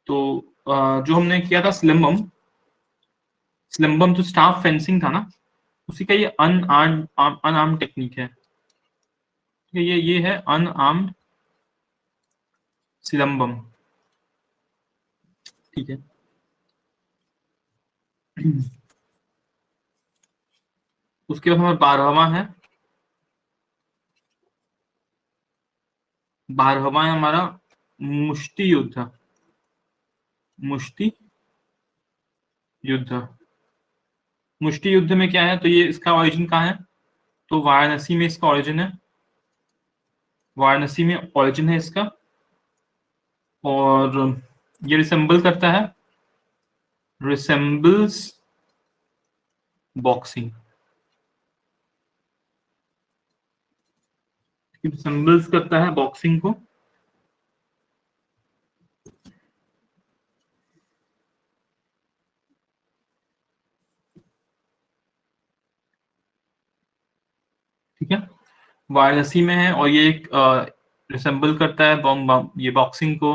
तो जो हमने किया था सिलम्बम, सिलम्बम जो स्टाफ फेंसिंग था ना, उसी का ये अनआर्म्ड टेक्निक है। ये है अनआर्म्ड सिलम्बम। ठीक है। उसके बाद हमारा 12वां है। 12वां है हमारा मुष्टि युद्ध। मुष्टि युद्ध। मुष्टि युद्ध में क्या है? तो ये इसका ओरिजिन कहाँ है? तो वाराणसी में इसका ओरिजिन है। वाराणसी में ओरिजिन है इसका। और ये रिसेंबल करता है, रिसेंबल्स बॉक्सिंग। रिसेंबल्स करता है बॉक्सिंग को। ठीक है। वाराणसी में है, और ये एक रिसेंबल करता है ये बॉक्सिंग को।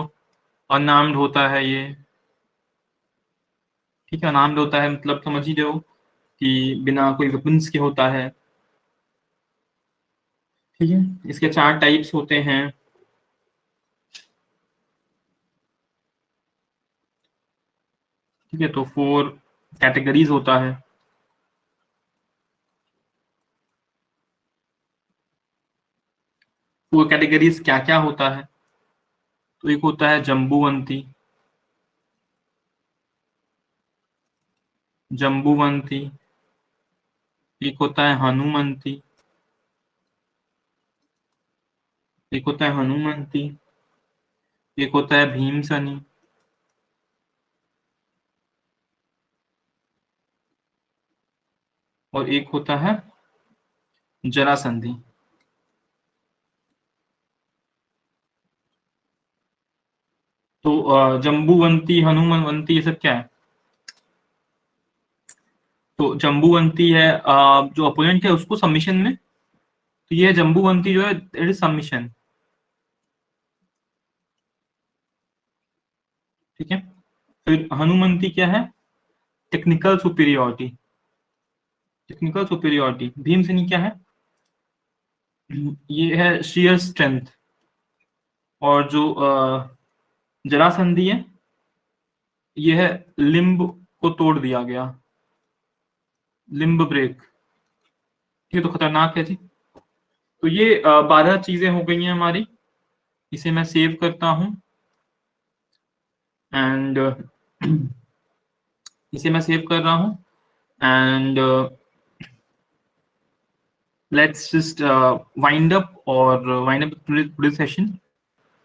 अनआर्म्ड होता है ये। ठीक है। अनआर्म्ड होता है मतलब समझ ही रहे हो कि बिना कोई वेपन्स के होता है। ठीक है, इसके 4 टाइप्स होते हैं। ठीक है, तो 4 कैटेगरीज होता है। वो कैटेगरीज क्या क्या होता है? तो एक होता है जम्बूवंती, जम्बूवंती, एक होता है हनुमंती, एक होता है हनुमंती, एक होता है भीमसनी, और एक होता है जरासंधी। तो जम्बूवंती, हनुमंती, ये सब क्या है? तो जम्बूवंती है जो अपोनेंट है उसको सबमिशन में, तो ये जम्बूवंती जो है इट इज सबमिशन। ठीक है, फिर हनुमंती क्या है? Technical superiority, technical superiority. Bhimseni क्या है? ये है शेयर स्ट्रेंथ। और जो जरासंधी है, ये है लिम्ब को तोड़ दिया गया, लिम्ब ब्रेक। ये तो खतरनाक है जी। तो ये 12 चीजें हो गई हैं हमारी। इसे मैं सेव करता हूं, एंड इसे मैं सेव कर रहा हूं, and let's just wind up, और वाइंड अप टुडे सेशन।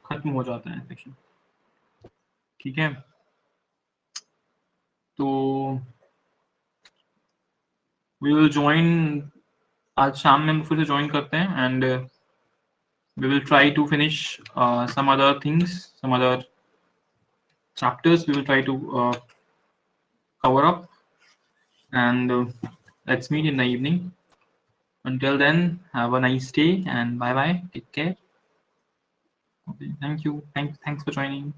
खत्म हो जाता है सेशन। ठीक है, तो वी विल ज्वाइन, आज शाम में हम फिर से ज्वाइन करते हैं, and we will try to finish some other things, some other chapters we will try to cover up, and let's meet in the evening. Until then, have a nice day and bye bye. Take care. Okay, thank you. Thanks for joining.